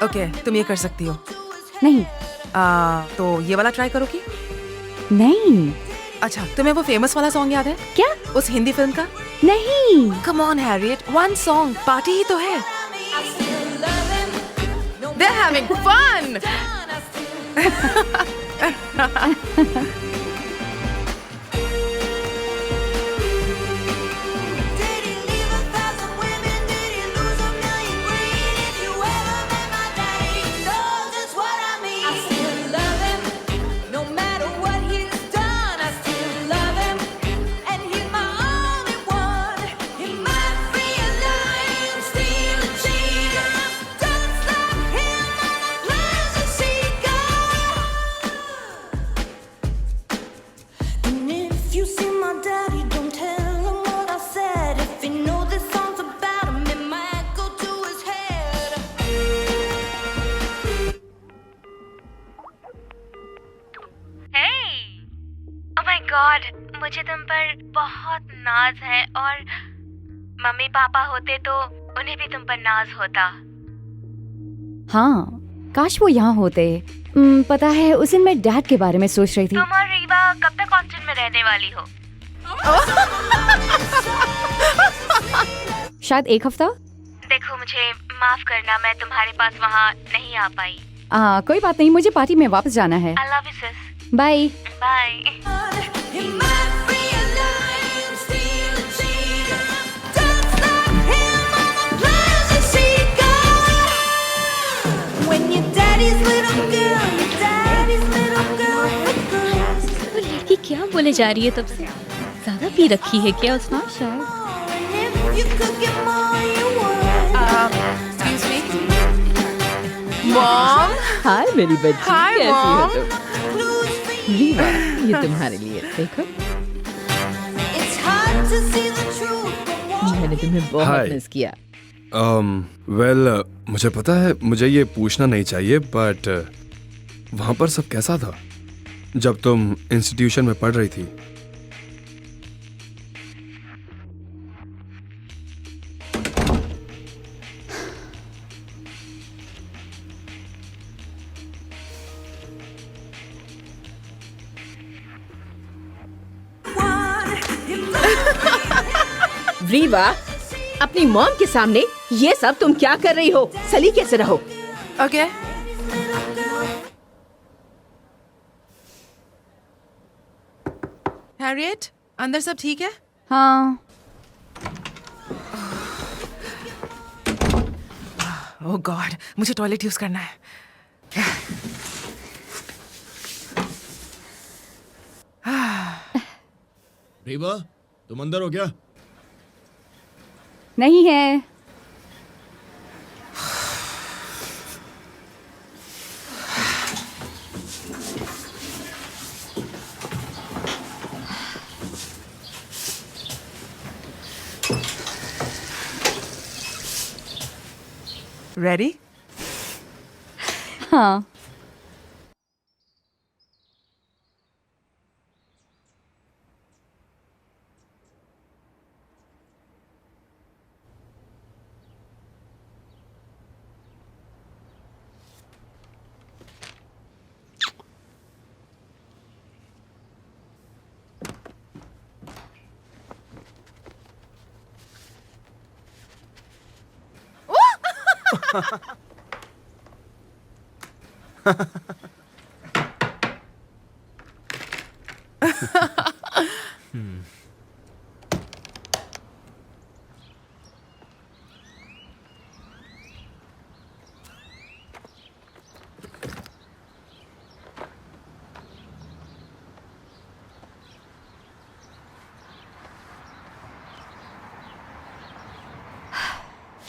Okay, तुम ये कर सकती हो। नहीं तो ये वाला ट्राई करोगी? नहीं। अच्छा, तुम्हें वो फेमस वाला सॉन्ग याद है? क्या? उस हिंदी फिल्म का? नहीं। Come on Harriet, one song, party ही तो है। They're having fun. गॉड, मुझे तुम पर बहुत नाज है और मम्मी पापा होते तो उन्हें भी तुम पर नाज होता। हाँ, काश वो यहाँ होते। पता है, उस दिन मैं डैड के बारे में सोच रही थी। तुम और रीवा कब तक हॉस्टल में रहने वाली हो? शायद 1 हफ्ता। देखो, मुझे माफ करना, मैं तुम्हारे पास वहाँ नहीं आ पाई। कोई बात नहीं, मुझे पार्टी में वापस जाना है। I love you sis। Bye. Bye. वो लड़की क्या बोले जा रही है तब से? ज्यादा पी रखी है क्या उसने? शायद। Excuse me. Mom. हाय मेरी बच्ची, Hi, कैसी हो Mom. तुम? रीवा, ये तुम्हारे लिए, देखो। मैंने तुम्हें बहुत Hi. मिस किया। वेल, मुझे पता है मुझे ये पूछना नहीं चाहिए, बट वहाँ पर सब कैसा था जब तुम इंस्टीट्यूशन में पढ़ रही थी? रीवा, अपनी मॉम के सामने ये सब तुम क्या कर रही हो? सलीके से रहो। Okay. Harriet, अंदर सब ठीक है? हाँ। Oh God, मुझे टॉयलेट यूज करना है। रीवा, तुम अंदर हो क्या? नहीं है। Ready? हाँ।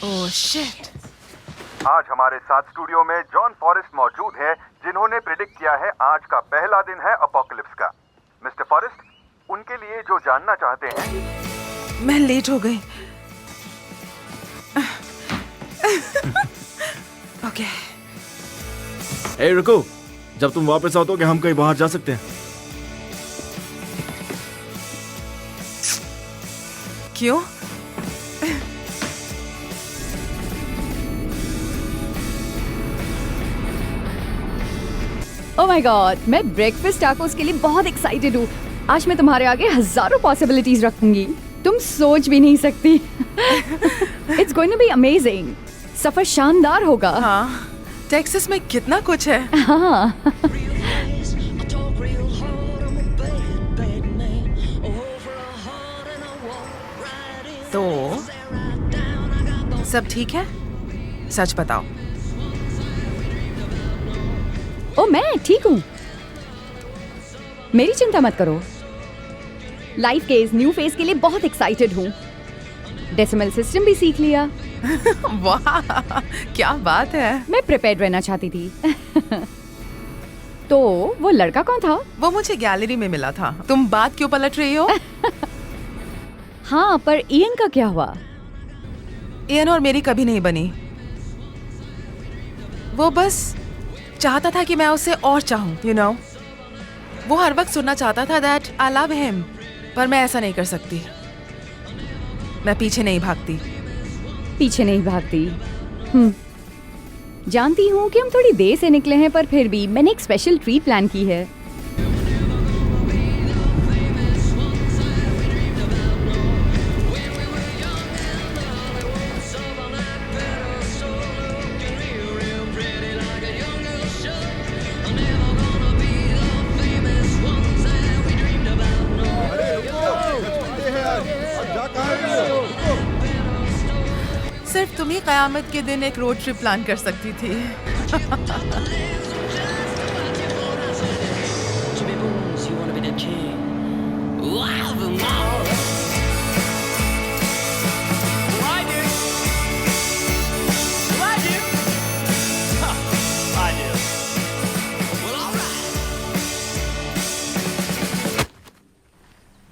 Oh shit. आज हमारे साथ स्टूडियो में जॉन फॉरेस्ट मौजूद हैं, जिन्होंने प्रिडिक्ट किया है आज का पहला दिन है अपोकलिप्स का। मिस्टर फॉरेस्ट, उनके लिए जो जानना चाहते हैं। मैं लेट हो गई। ओके। ए रुको, जब तुम वापस आओ तो क्या हम कहीं बाहर जा सकते हैं? क्यों? ओह माय गॉड, मैं ब्रेकफास्ट टाकोस के लिए बहुत एक्साइटेड हूँ। आज मैं तुम्हारे आगे हजारों पॉसिबिलिटीज रखूंगी, तुम सोच भी नहीं सकती। It's going to be amazing. सफर शानदार होगा। हाँ, टेक्सास में कितना कुछ है। हाँ। तो सब ठीक है? सच बताओ। ओ मैं ठीक हूँ, मेरी चिंता मत करो। लाइफ के इस न्यू फेज के लिए बहुत एक्साइटेड हूँ। डेसिमल सिस्टम भी सीख लिया। वाह, क्या बात है। मैं प्रिपेयर्ड रहना चाहती थी। तो वो लड़का कौन था? वो मुझे गैलरी में मिला था। तुम बात क्यों पलट रही हो? हाँ, पर इयन का क्या हुआ? इयन और मेरी कभी नहीं बनी। वो बस चाहता था कि मैं उसे और चाहूं, you know? वो हर वक्त सुनना चाहता था that I love him, पर मैं ऐसा नहीं कर सकती। मैं पीछे नहीं भागती। पीछे नहीं भागती। जानती हूँ कि हम थोड़ी देर से निकले हैं, पर फिर भी मैंने एक स्पेशल ट्रीट प्लान की है। सिर्फ तुम ही कयामत के दिन एक रोड ट्रिप प्लान कर सकती थी।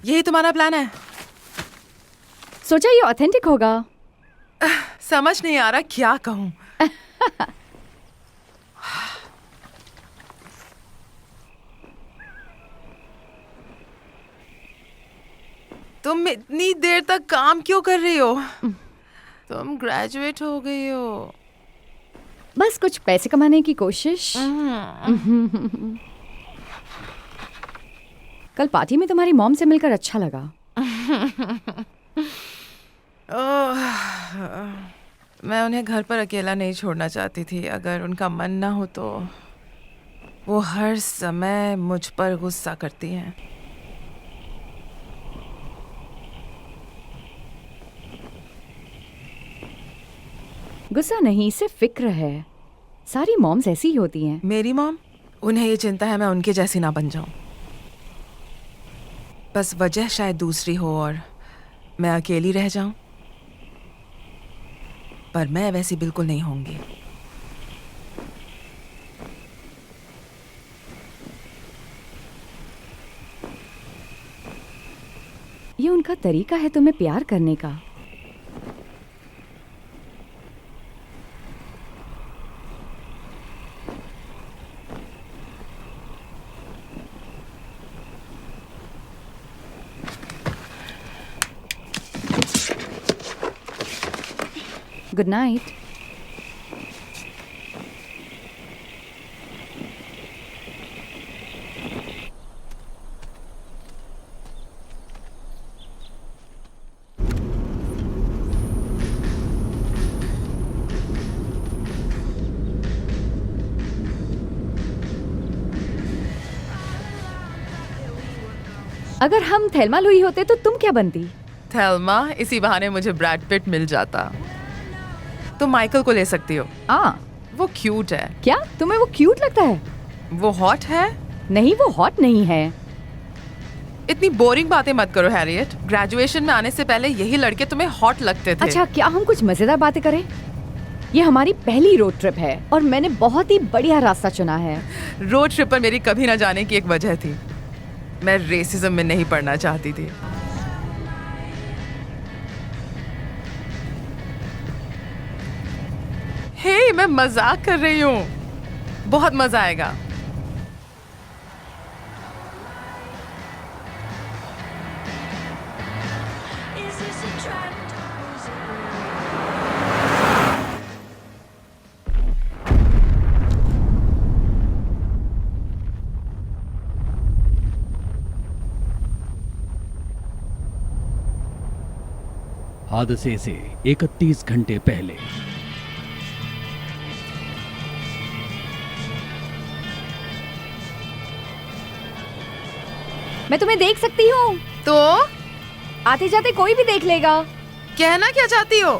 यही तुम्हारा प्लान है? सोचा ये ऑथेंटिक होगा। समझ नहीं आ रहा क्या कहूं। तुम इतनी देर तक काम क्यों कर रही हो? तुम ग्रेजुएट हो गई हो। बस कुछ पैसे कमाने की कोशिश। कल पार्टी में तुम्हारी मॉम से मिलकर अच्छा लगा। मैं उन्हें घर पर अकेला नहीं छोड़ना चाहती थी। अगर उनका मन ना हो तो वो हर समय मुझ पर गुस्सा करती हैं। गुस्सा नहीं, सिर्फ फिक्र है। सारी मॉम्स ऐसी ही होती हैं। मेरी मॉम? उन्हें ये चिंता है मैं उनके जैसी ना बन जाऊं। बस वजह शायद दूसरी हो और मैं अकेली रह जाऊं। पर मैं वैसी बिल्कुल नहीं होंगी। ये उनका तरीका है तुम्हें प्यार करने का। Good night. अगर हम थेल्मा लुई होते तो तुम क्या बनती? थेल्मा? इसी बहाने मुझे ब्रैड पिट मिल जाता। तुम माइकल को ले सकती हो। वो क्यूट है। क्या तुम्हें वो क्यूट लगता है? वो हॉट है। नहीं, वो हॉट नहीं है। इतनी बोरिंग बातें मत करो हैरियट। ग्रेजुएशन में आने से पहले यही लड़के तुम्हें हॉट लगते थे। अच्छा, क्या हम कुछ मजेदार बातें करें? ये हमारी पहली रोड ट्रिप है और मैंने बहुत ही बढ़िया रास्ता चुना है। रोड ट्रिप पर मेरी कभी ना जाने की एक वजह थी। मैं रेसिज्म में नहीं पड़ना चाहती थी। हे, मैं मजाक कर रही हूँ। बहुत मजा आएगा। हादसे से 31 घंटे पहले। मैं तुम्हें देख सकती हूँ, तो आते जाते कोई भी देख लेगा। कहना क्या चाहती हो?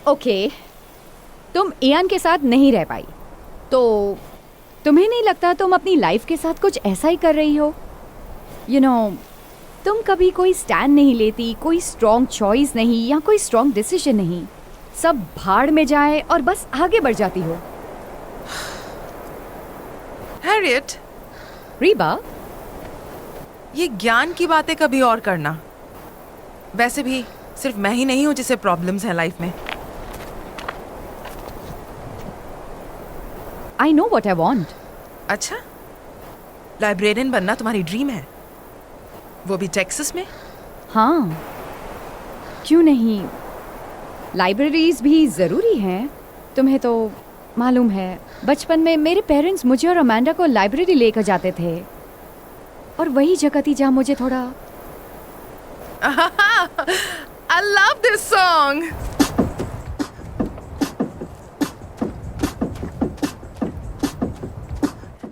ओके, तुम इयान के साथ नहीं रह पाई, तो तुम्हें नहीं लगता तुम अपनी लाइफ के साथ कुछ ऐसा ही कर रही हो? यू नो, तुम कभी कोई स्टैंड नहीं लेती, कोई स्ट्रॉन्ग चॉइस नहीं या कोई स्ट्रॉन्ग डिसीजन नहीं, सब भाड़ में जाए और बस आगे बढ़ जाती हो। हैरियट, रीबा, ये ज्ञान की बातें कभी और करना। वैसे भी सिर्फ मैं ही नहीं हूं जिसे प्रॉब्लम्स हैं लाइफ में। I know what I want. अच्छा, लाइब्रेरियन बनना तुम्हारी ड्रीम है, वो भी टेक्सास में? हाँ, क्यों नहीं। लाइब्रेरीज भी ज़रूरी हैं। तुम्हें तो मालूम है, बचपन में मेरे पेरेंट्स मुझे और अमांडा को लाइब्रेरी लेकर जाते थे, और वही जगह थी जहाँ मुझे थोड़ा I love this song.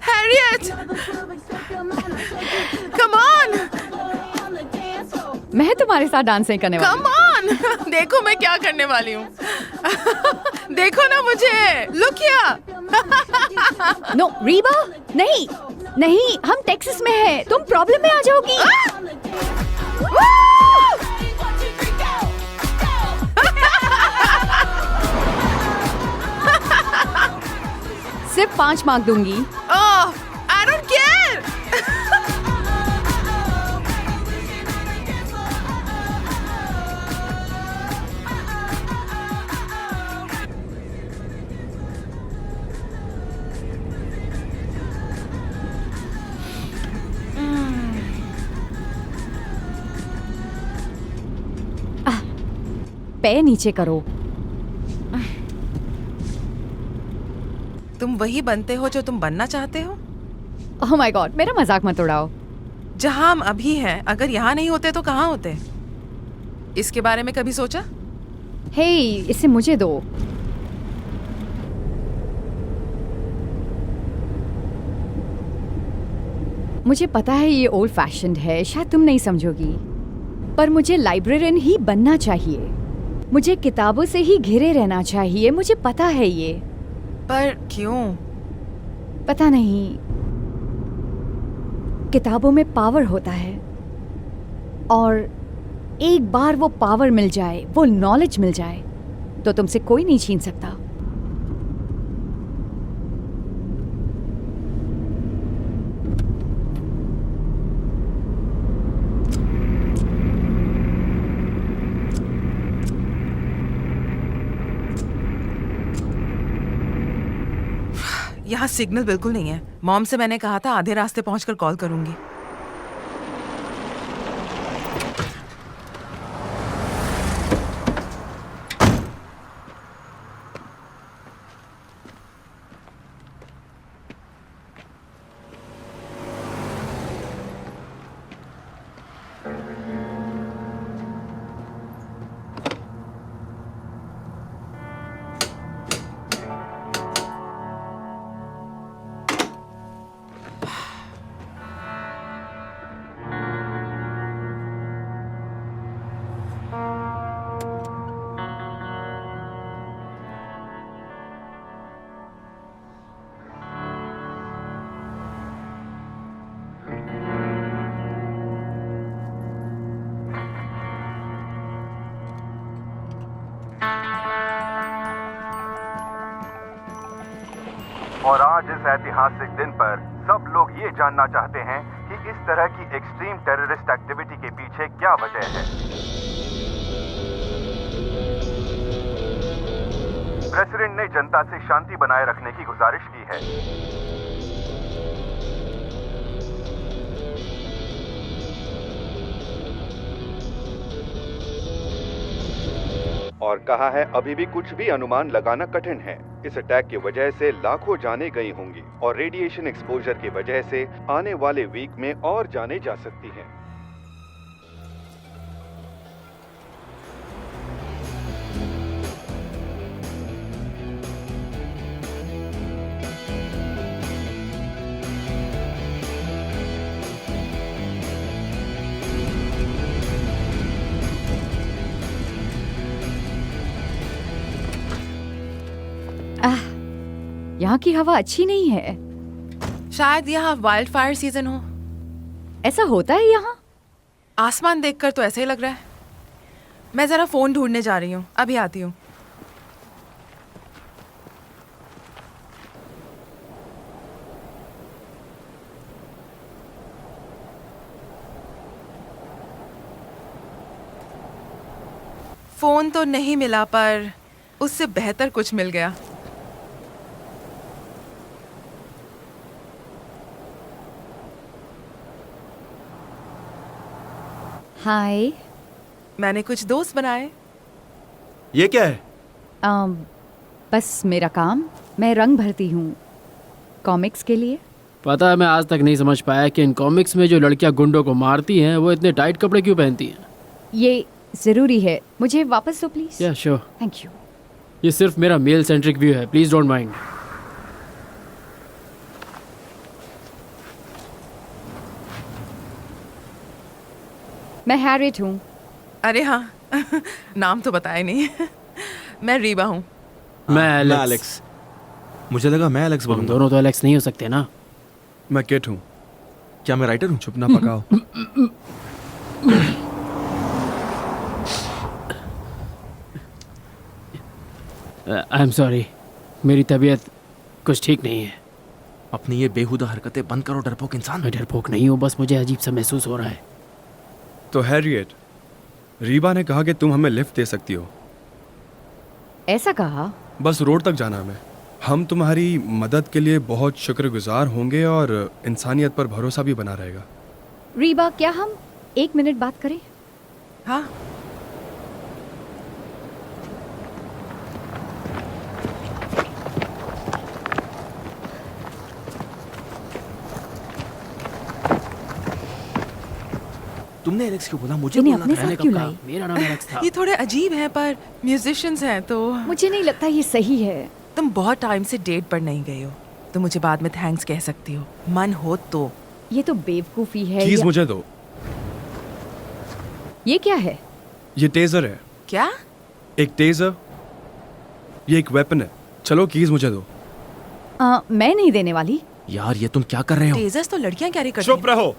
Harriet, come on. मैं तुम्हारे साथ डांस नहीं करने वाली। Come on. देखो मैं क्या करने वाली हूँ। देखो ना मुझे। Look here. नो रीबा, नहीं नहीं, हम टेक्सास में हैं, तुम प्रॉब्लम में आ जाओगी। सिर्फ 5 मार्क दूंगी। Oh, I don't care. पैर नीचे करो। तुम वही बनते हो जो तुम बनना चाहते हो? ओह माय गॉड, मेरा मजाक मत उड़ाओ। जहाँ हम अभी हैं, अगर यहाँ नहीं होते तो कहाँ होते? इसके बारे में कभी सोचा? हे, इसे मुझे दो। मुझे पता है ये ओल्ड फैशन्ड है, शायद तुम नहीं समझोगी, पर मुझे लाइब्रेरियन ही बनना चाहिए। मुझे किताबों से ही घिरे रहना चाहिए, मुझे पता है ये। पर क्यों? पता नहीं, किताबों में पावर होता है, और एक बार वो पावर मिल जाए, वो नॉलेज मिल जाए, तो तुमसे कोई नहीं छीन सकता। यहाँ सिग्नल बिल्कुल नहीं है। मॉम से मैंने कहा था आधे रास्ते पहुंचकर कॉल करूंगी। और आज इस ऐतिहासिक दिन पर सब लोग ये जानना चाहते हैं कि इस तरह की एक्सट्रीम टेररिस्ट एक्टिविटी के पीछे क्या वजह है। प्रेसिडेंट ने जनता से शांति बनाए रखने की गुजारिश की है। और कहा है अभी भी कुछ भी अनुमान लगाना कठिन है। इस अटैक की वजह से लाखों जानें गई होंगी और रेडिएशन एक्सपोजर की वजह से आने वाले वीक में और जानें जा सकती हैं। यहाँ की हवा अच्छी नहीं है। शायद यहाँ वाइल्ड फायर सीजन हो। ऐसा होता है यहाँ? आसमान देखकर तो ऐसे ही लग रहा है। मैं जरा फोन ढूंढने जा रही हूँ, अभी आती हूँ। फोन तो नहीं मिला, पर उससे बेहतर कुछ मिल गया। हाय। मैंने कुछ दोस्त बनाए। ये क्या है? बस मेरा काम, मैं रंग भरती हूँ कॉमिक्स के लिए। पता है, मैं आज तक नहीं समझ पाया कि इन कॉमिक्स में जो लड़कियां गुंडों को मारती हैं वो इतने टाइट कपड़े क्यों पहनती हैं। ये ज़रूरी है, मुझे वापस दो प्लीज़। या श्योर। Thank you. ये सिर्फ मेरा मेल सेंट्रिक व्यू है, प्लीज डोंट माइंड। मैं हैरिट हूँ। अरे हाँ नाम तो बताया नहीं मैं रीबा हूँ। मैं एलेक्स। एलेक्स। मुझे लगा मैं एलेक्स हम बोलूंगा। दोनों तो एलेक्स नहीं हो सकते ना। मैं किट हूँ। क्या मैं राइटर हूँ? चुप ना पकाओ। आई एम सॉरी, मेरी तबीयत कुछ ठीक नहीं है। अपनी ये बेहुदा हरकतें बंद करो डरपोक इंसान। मैं डरपोक नहीं हूँ, बस मुझे अजीब सा महसूस हो रहा है। तो हैरियट, रीबा ने कहा कि तुम हमें लिफ्ट दे सकती हो। ऐसा कहा? बस रोड तक जाना हमें। हम तुम्हारी मदद के लिए बहुत शुक्रगुजार होंगे और इंसानियत पर भरोसा भी बना रहेगा। रीबा, क्या हम 1 मिनट बात करें? हाँ। तुमने एलेक्स क्यों बोला? मुझे इन्हें बोलना अपने था। साथ मैंने क्यों कब कहा? लाई? मेरा नाम एलेक्स था। ये थोड़े अजीब हैं, पर म्यूजिशियंस हैं तो। मुझे नहीं लगता ये सही है। तुम बहुत टाइम से डेट पर नहीं गए हो, तो मुझे बाद में थैंक्स कह सकती हो, मन हो तो। ये तो बेवकूफ़ी है। कीज मुझे दो। ये क्या है? ये टेजर है। क्या? एक टेजर, ये एक वेपन है। चलो कीज मुझे दो। मैं नहीं देने वाली। यार ये तुम क्या कर रहे हो? टेजर्स तो लड़कियां कैरी करती चुप हैं। रहो।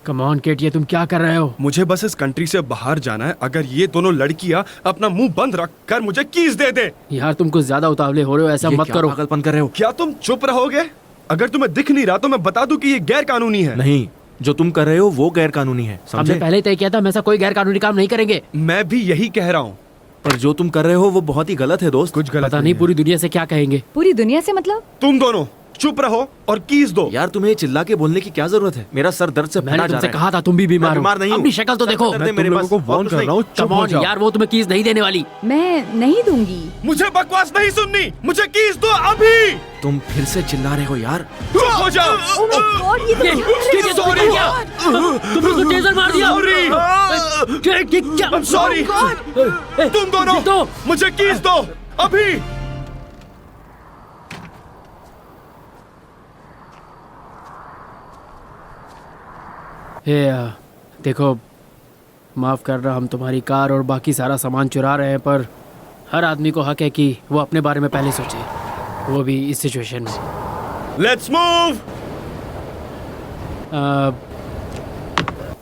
कम ऑन किट, ये तुम क्या कर रहे हो? मुझे बस इस कंट्री से बाहर जाना है। अगर ये दोनों लड़कियां अपना मुंह बंद रख कर मुझे कीज दे दे। यार तुम कुछ ज्यादा उतावले हो रहे हो, ऐसा ये मत क्या करो। पागलपन कर रहे हो? क्या तुम चुप रहोगे? अगर तुम्हें दिख नहीं रहा तो मैं बता दूं कि ये गैर कानूनी है। नहीं, जो तुम कर रहे हो वो गैर कानूनी है, हमने समझे? पहले ही तय किया था, हम ऐसा कोई गैर कानूनी काम नहीं करेंगे। मैं भी यही कह रहा हूँ। पर जो तुम कर रहे हो वो बहुत ही गलत है दोस्त। कुछ गलत पता नहीं पूरी दुनिया से क्या कहेंगे। पूरी दुनिया से मतलब? तुम दोनों चुप रहो और कीज दो। यार तुम्हें चिल्ला के बोलने की क्या जरूरत है? मेरा सर दर्द से मैंने फटा जा तुमसे रहा कहा था तुम भी बीमार मैं हो। बीमार नहीं हूँ। अपनी शक्ल तो सर देखो। दर्द है मैं मेरे तुम पास। लोगों को वार्न और कर कुछ रहा हूँ, नहीं। चुप Come हो on, जाओ। यार वो तुम्हें कीज नहीं देने वाली। मैं नहीं दूंगी। मुझे बकवास नहीं सुननी, मुझे कीज दो अभी। तुम फिर से चिल्ला रहे हो यार। चुप हो जाओ। Oh my God, ये तो क्या कर रहे हो? Sorry. तुमने तो टेजर मार दिया। Sorry. क्या? I'm sorry. तुम दोनों दो। मुझे कीज दो अभी। देखो, माफ करना, हम तुम्हारी कार और बाकी सारा सामान चुरा रहे हैं, पर हर आदमी को हक है कि वो अपने बारे में पहले सोचे, वो भी इस सिचुएशन में। Let's move.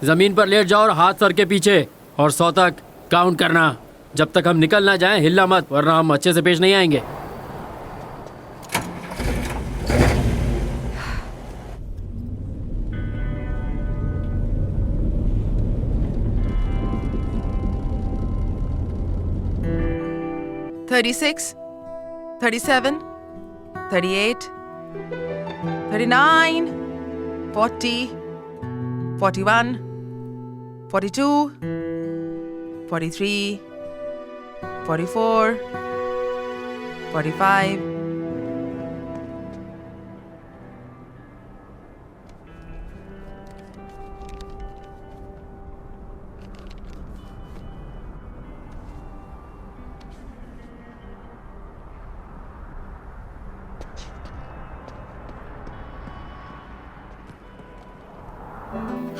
जमीन पर लेट जाओ और हाथ सर के पीछे, और 100 तक काउंट करना। जब तक हम निकल ना जाएं हिलना मत, वरना हम अच्छे से पेश नहीं आएंगे। $36, $37, $38, $39, $40, $41, $42, $43, $44, $45.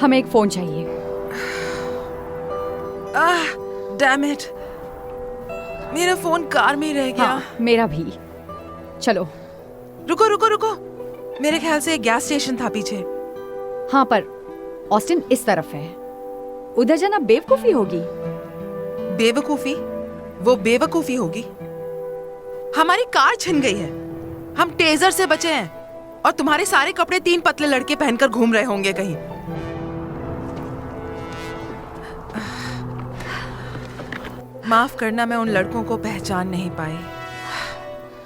हमें एक फोन चाहिए। डैम इट, मेरा फोन कार में ही रह गया। हाँ, मेरा भी। चलो। रुको रुको रुको, मेरे ख्याल से एक गैस स्टेशन था पीछे। हाँ, पर ऑस्टिन इस तरफ है, उधर जाना बेवकूफी होगी। बेवकूफी? वो बेवकूफी होगी। हमारी कार छिन गई है, हम टेजर से बचे हैं, और तुम्हारे सारे कपड़े 3 पतले लड़के पहनकर घूम रहे होंगे कहीं। माफ करना, मैं उन लड़कों को पहचान नहीं पाई।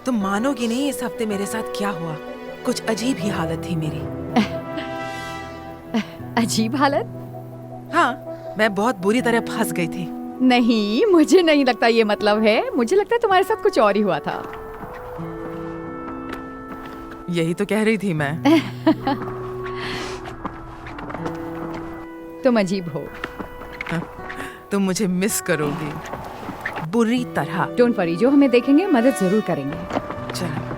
तुम मानोगी नहीं इस हफ्ते मेरे साथ क्या हुआ। कुछ अजीब ही हालत थी मेरी। अजीब हालत? हाँ, मैं बहुत बुरी तरह फंस गई थी। नहीं, मुझे नहीं लगता ये मतलब है। मुझे लगता है तुम्हारे साथ कुछ और ही हुआ था। यही तो कह रही थी मैं। तुम अजीब हो। तुम मुझे मिस करोगी बुरी तरह। डोंट वरी, जो हमें देखेंगे मदद जरूर करेंगे। चलो।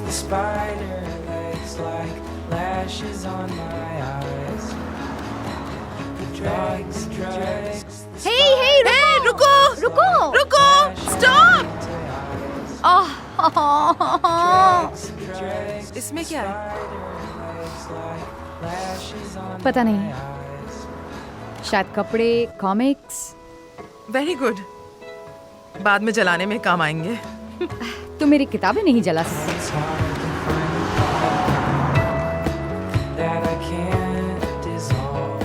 The spider legs like lashes on my eyes. The drugs. Hey, रुको रुको। रुको, स्टॉप। इसमें क्या है? पता नहीं, शायद कपड़े, कॉमिक्स। वेरी गुड, बाद में जलाने में काम आएंगे। तुम मेरी किताबें नहीं जला सकते। That I can't dissolve,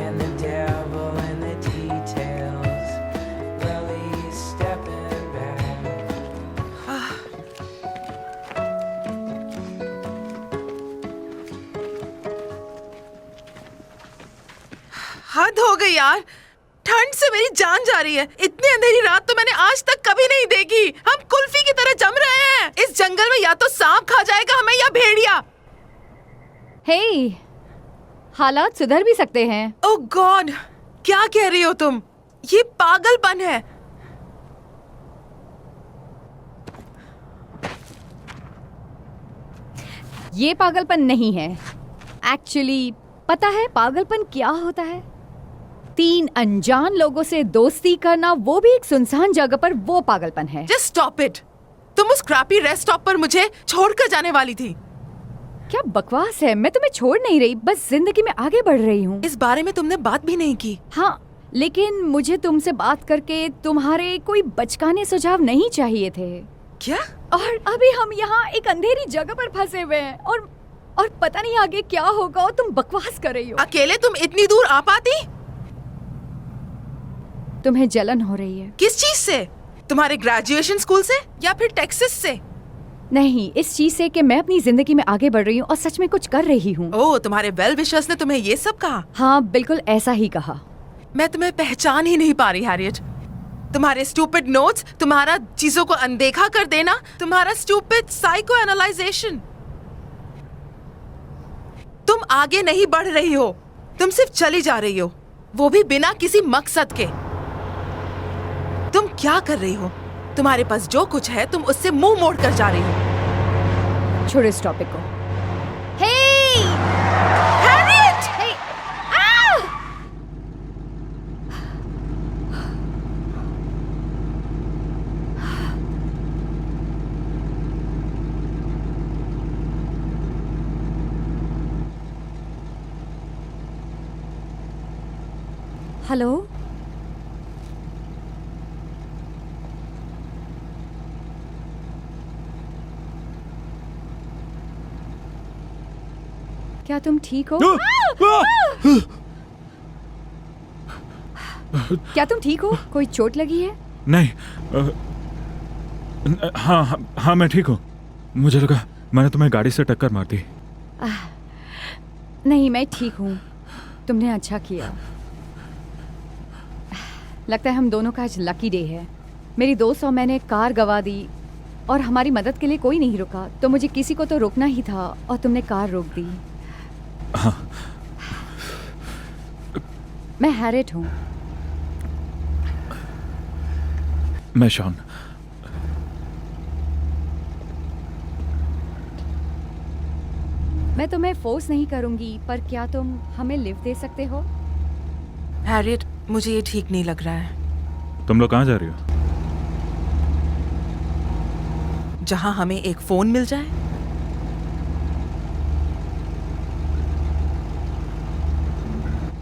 and the devil in the details, well, he's stepping back. हद हो गई यार, ठंड से मेरी जान जा रही है। इतनी अंधेरी रात तो मैंने आज तक कभी नहीं देखी। हम कुल्फी की तरह जम रहे हैं। इस जंगल में या तो सांप खा जाएगा हमें या भेड़िया। हे, हालात सुधर भी सकते हैं। ओह गॉड, क्या कह रही हो तुम? ये पागलपन है। ये पागलपन नहीं है। एक्चुअली पता है पागलपन क्या होता है? 3 अनजान लोगों से दोस्ती करना, वो भी एक सुनसान जगह पर, वो पागलपन है। Just stop it. तुम उस क्रैपी रेस्ट स्टॉप पर मुझे छोड़कर जाने वाली थी। क्या बकवास है, मैं तुम्हें छोड़ नहीं रही, बस जिंदगी में आगे बढ़ रही हूँ। इस बारे में तुमने बात भी नहीं की। हाँ, लेकिन मुझे तुमसे बात करके तुम्हारे कोई बचकाने सुझाव नहीं चाहिए थे। क्या? और अभी हम यहाँ एक अंधेरी जगह पर फंसे हुए हैं, और पता नहीं आगे क्या होगा, और तुम बकवास कर रही हो। अकेले तुम इतनी दूर आ पाती? तुम्हें जलन हो रही है। किस चीज से? तुम्हारे ग्रेजुएशन स्कूल से या फिर टेक्सास से? नहीं, इस चीज से कि मैं अपनी जिंदगी में आगे बढ़ रही हूँ और सच में कुछ कर रही हूँ। ओह, तुम्हारे वेल विशर्स ने तुम्हें ये सब कहा? हाँ, बिल्कुल ऐसा ही कहा। मैं तुम्हें पहचान ही नहीं पा रही हैरियट। तुम्हारे स्टूपिड नोट्स, तुम्हारा चीजों को अनदेखा कर देना, तुम्हारा स्टूपिड साइको एनालाइजेशन। तुम आगे नहीं बढ़ रही हो, तुम सिर्फ चली जा रही हो, वो भी बिना किसी मकसद के। तुम क्या कर रही हो? तुम्हारे पास जो कुछ है तुम उससे मुंह मोड़ कर जा रही हो। छोड़ो इस टॉपिक को। हे! हैरियट! हे! हेलो? क्या तुम ठीक हो? क्या तुम ठीक हो? कोई चोट लगी है? नहीं, हाँ मैं ठीक हूँ। मुझे लगा मैंने तुम्हें गाड़ी से टक्कर मार दी। नहीं, मैं ठीक हूँ। तुमने अच्छा किया। लगता है हम दोनों का आज लकी डे है। मेरी दोस्त और मैंने कार गवा दी और हमारी मदद के लिए कोई नहीं रुका, तो मुझे किसी को तो रोकना ही था और तुमने कार रोक दी। हाँ। मैं हैरियट हूँ। मैं शॉन। मैं तुम्हें फोर्स नहीं करूंगी, पर क्या तुम हमें लिफ्ट दे सकते हो? हैरियट, मुझे ये ठीक नहीं लग रहा है। तुम लोग कहाँ जा रही हो? जहां हमें एक फोन मिल जाए।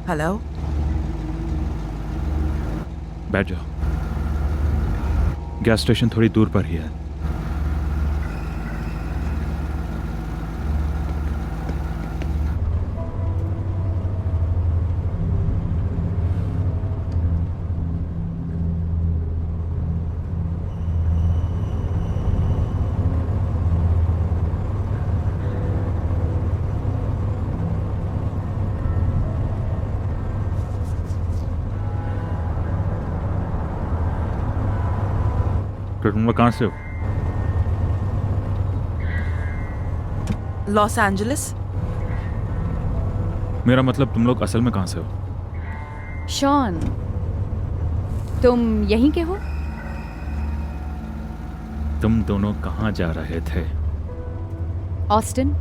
हेलो, बैठ जाओ। गैस स्टेशन थोड़ी दूर पर ही है। तो तुम लोग कहाँ से हो? Los Angeles. मेरा मतलब तुम लोग असल में कहाँ से हो? शॉन, तुम यहीं के हो? तुम दोनों कहाँ जा रहे थे? ऑस्टिन।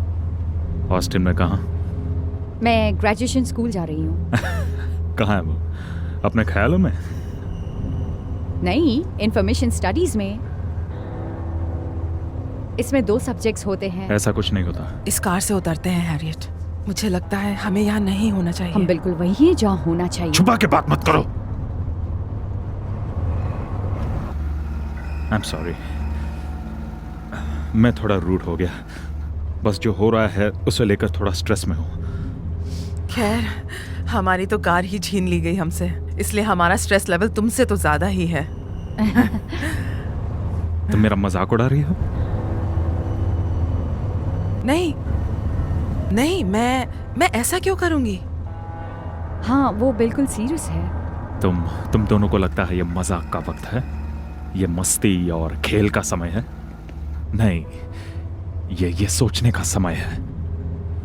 ऑस्टिन में कहाँ? मैं ग्रेजुएशन स्कूल जा रही हूँ। कहाँ है वो? अपने ख्यालों में? नहीं, इंफॉर्मेशन स्टडीज में। इसमें 2 सब्जेक्ट्स होते हैं। ऐसा कुछ नहीं होता। इस कार से उतरते हैं हैरियट। मुझे लगता है हमें यहाँ नहीं होना चाहिए। हम बिल्कुल वही है जहाँ होना चाहिए। छुपा के बात मत करो। आई एम सॉरी, मैं थोड़ा रूड हो गया। बस जो हो रहा है उसे लेकर थोड़ा स्ट्रेस में हूँ। खैर, हमारी तो कार ही छीन ली गई हमसे, इसलिए हमारा स्ट्रेस लेवल तुमसे तो ज्यादा ही है। तुम मेरा मजाक उड़ा रही हो? नहीं नहीं, मैं ऐसा क्यों करूंगी? हाँ, वो बिल्कुल सीरियस है। तुम दोनों को लगता है ये मजाक का वक्त है, ये मस्ती और खेल का समय है? नहीं, ये सोचने का समय है।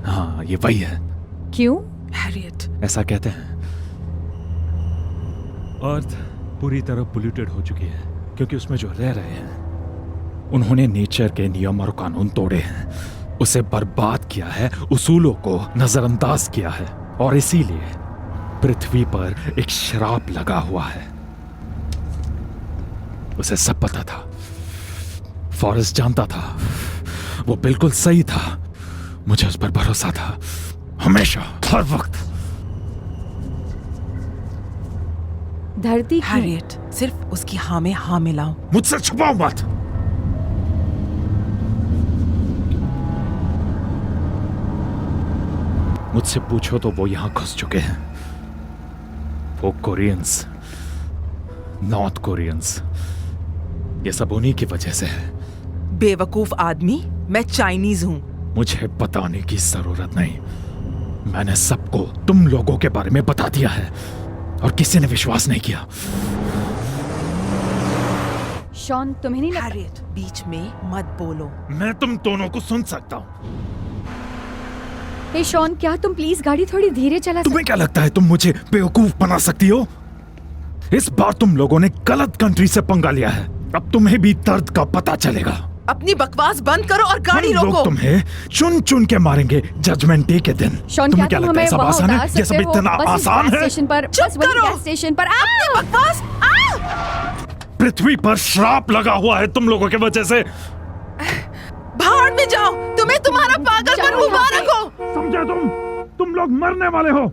हाँ, ये वही है। क्यों? हैरियट, ऐसा कहते हैं। अर्थ पूरी तरह पोल्यूटेड हो चुकी है क्योंकि उसमें जो रह रहे हैं उन्होंने नेचर के नियम और कानून तोड़े हैं, उसे बर्बाद किया है, उसूलों को नजरअंदाज किया है, और इसीलिए पृथ्वी पर एक श्राप लगा हुआ है। उसे सब पता था। फॉरेस्ट जानता था, वो बिल्कुल सही था। मुझे उस पर भरोसा था, हमेशा, हर वक्त। धरती हैरियट, सिर्फ उसकी हाँ में हाँ मिलाओ। मुझसे छुपाओ मत। मुझसे पूछो तो वो यहां घुस चुके हैं। वो कोरियंस, नॉर्थ कोरियंस, ये सब उन्हीं की वजह से है। बेवकूफ आदमी, मैं चाइनीज हूँ। मुझे बताने की जरूरत नहीं। मैंने सबको तुम लोगों के बारे में बता दिया है और किसी ने विश्वास नहीं किया। शॉन, तुम्हें नहीं लगता? हैरियट, बीच में मत बोलो। मैं तुम दोनों को सुन सकता हूँ। हे शॉन, क्या तुम प्लीज गाड़ी थोड़ी धीरे चला तुम्हें क्या लगता है तुम मुझे बेवकूफ बना सकती हो? इस बार तुम लोगों ने गलत कंट्री से पंगा लिया है। अब तुम्हें भी दर्द का पता चलेगा। अपनी बकवास बंद करो और गाड़ी हम लोग रोको। तुम्हें चुन चुन के मारेंगे जजमेंट डे के दिन। शॉन, तुम्हें क्या क्या तुम लगता है हमें सब वहाँ आसान उतार है? ये सब सकते हो? इतना बस इस आसान गैस है? स्टेशन पर, चुप बस वही करो। गैस स्टेशन पर। बकवास। पृथ्वी पर श्राप लगा हुआ है तुम लोगों की वजह से। भाड़ में जाओ, तुम्हें तुम्हारा पागलपन मुबारक हो। समझे तुम लोग मरने वाले हो।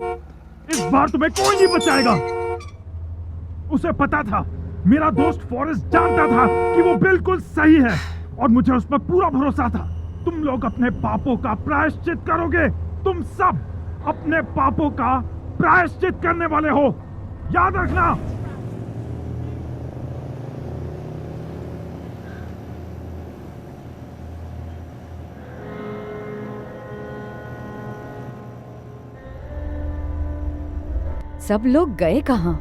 इस बार तुम्हें कोई नहीं बचाएगा। उसे पता था, मेरा दोस्त फॉरेस्ट जानता था कि वो बिल्कुल सही है और मुझे उस पर पूरा भरोसा था। तुम लोग अपने पापों का प्रायश्चित करोगे। तुम सब अपने पापों का प्रायश्चित करने वाले हो, याद रखना। सब लोग गए कहाँ?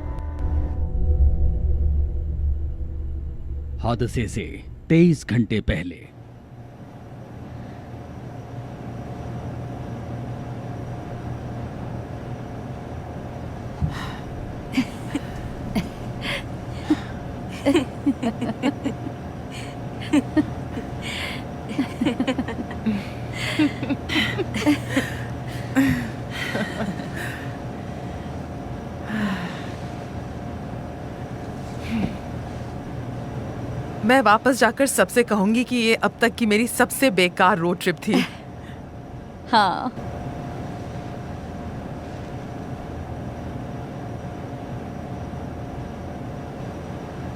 हादसे से 23 घंटे पहले। मैं वापस जाकर सबसे कहूंगी कि ये अब तक की मेरी सबसे बेकार रोड ट्रिप थी। हाँ,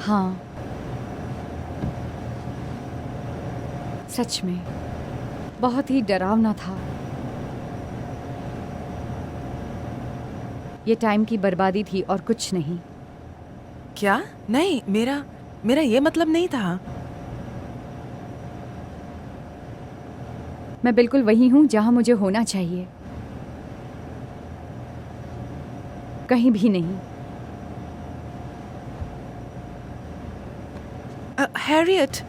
हाँ, सच में बहुत ही डरावना था। ये टाइम की बर्बादी थी और कुछ नहीं। क्या? नहीं, मेरा ये मतलब नहीं था। मैं बिल्कुल वही हूँ जहाँ मुझे होना चाहिए, कहीं भी नहीं। हैरियट,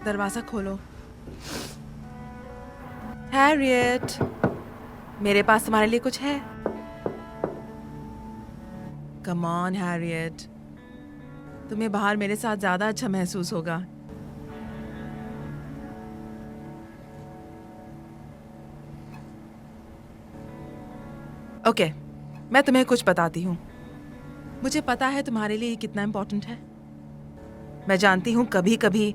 दरवाजा खोलो। हैरियट, मेरे पास तुम्हारे लिए कुछ है। कम ऑन हैरियट, तुम्हें बाहर मेरे साथ ज्यादा अच्छा महसूस होगा। ओके, मैं तुम्हें कुछ बताती हूँ। मुझे पता है तुम्हारे लिए ये कितना इम्पोर्टेंट है। मैं जानती हूँ कभी कभी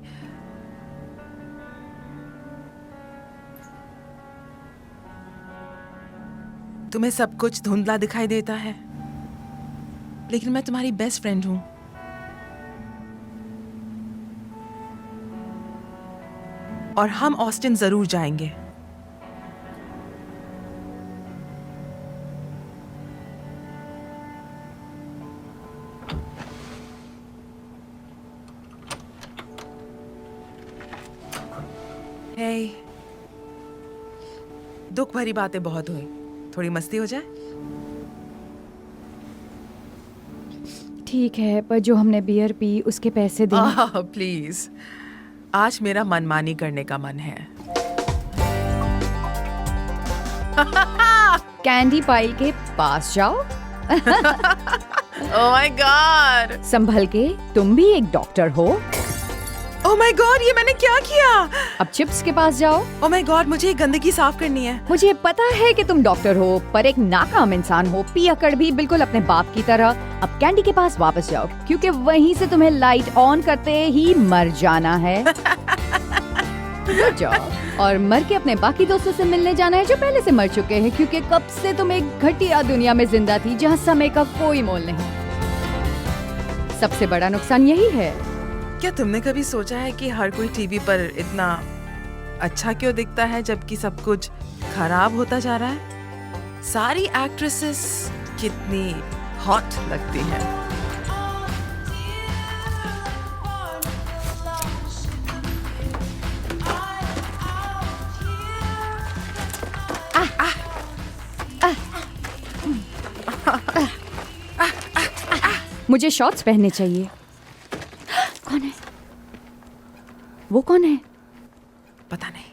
तुम्हें सब कुछ धुंधला दिखाई देता है, लेकिन मैं तुम्हारी बेस्ट फ्रेंड हूं। और हम ऑस्टिन जरूर जाएंगे। हे, दुख भरी बातें बहुत हुई, थोड़ी मस्ती हो जाए। ठीक है, पर जो हमने बियर पी उसके पैसे दे। प्लीज, आज मेरा मनमानी करने का मन है। कैंडी पाइल के पास जाओ। ओह माय गॉड, संभल के, तुम भी एक डॉक्टर हो। ओह माय गॉड, ये मैंने क्या किया? अब चिप्स के पास जाओ। ओह माय गॉड, मुझे ये गंदगी साफ करनी है। मुझे पता है कि तुम डॉक्टर हो, पर एक नाकाम इंसान हो, पियक्कड़ भी, बिल्कुल अपने बाप की तरह। अब कैंडी के पास वापस जाओ, क्योंकि वहीं से तुम्हें लाइट ऑन करते ही मर जाना है। Good job. और मर के अपने बाकी दोस्तों से मिलने जाना है जो पहले से मर चुके हैं, क्योंकि कब से तुम एक घटिया दुनिया में जिंदा थी जहाँ समय का कोई मोल नहीं। सबसे बड़ा नुकसान यही है। क्या तुमने कभी सोचा है कि हर कोई टीवी पर इतना अच्छा क्यों दिखता है जबकि सब कुछ खराब होता जा रहा है? सारी एक्ट्रेसेस कितनी हॉट लगती हैं। मुझे शॉर्ट्स पहनने चाहिए। कौन है? वो कौन है? पता नहीं।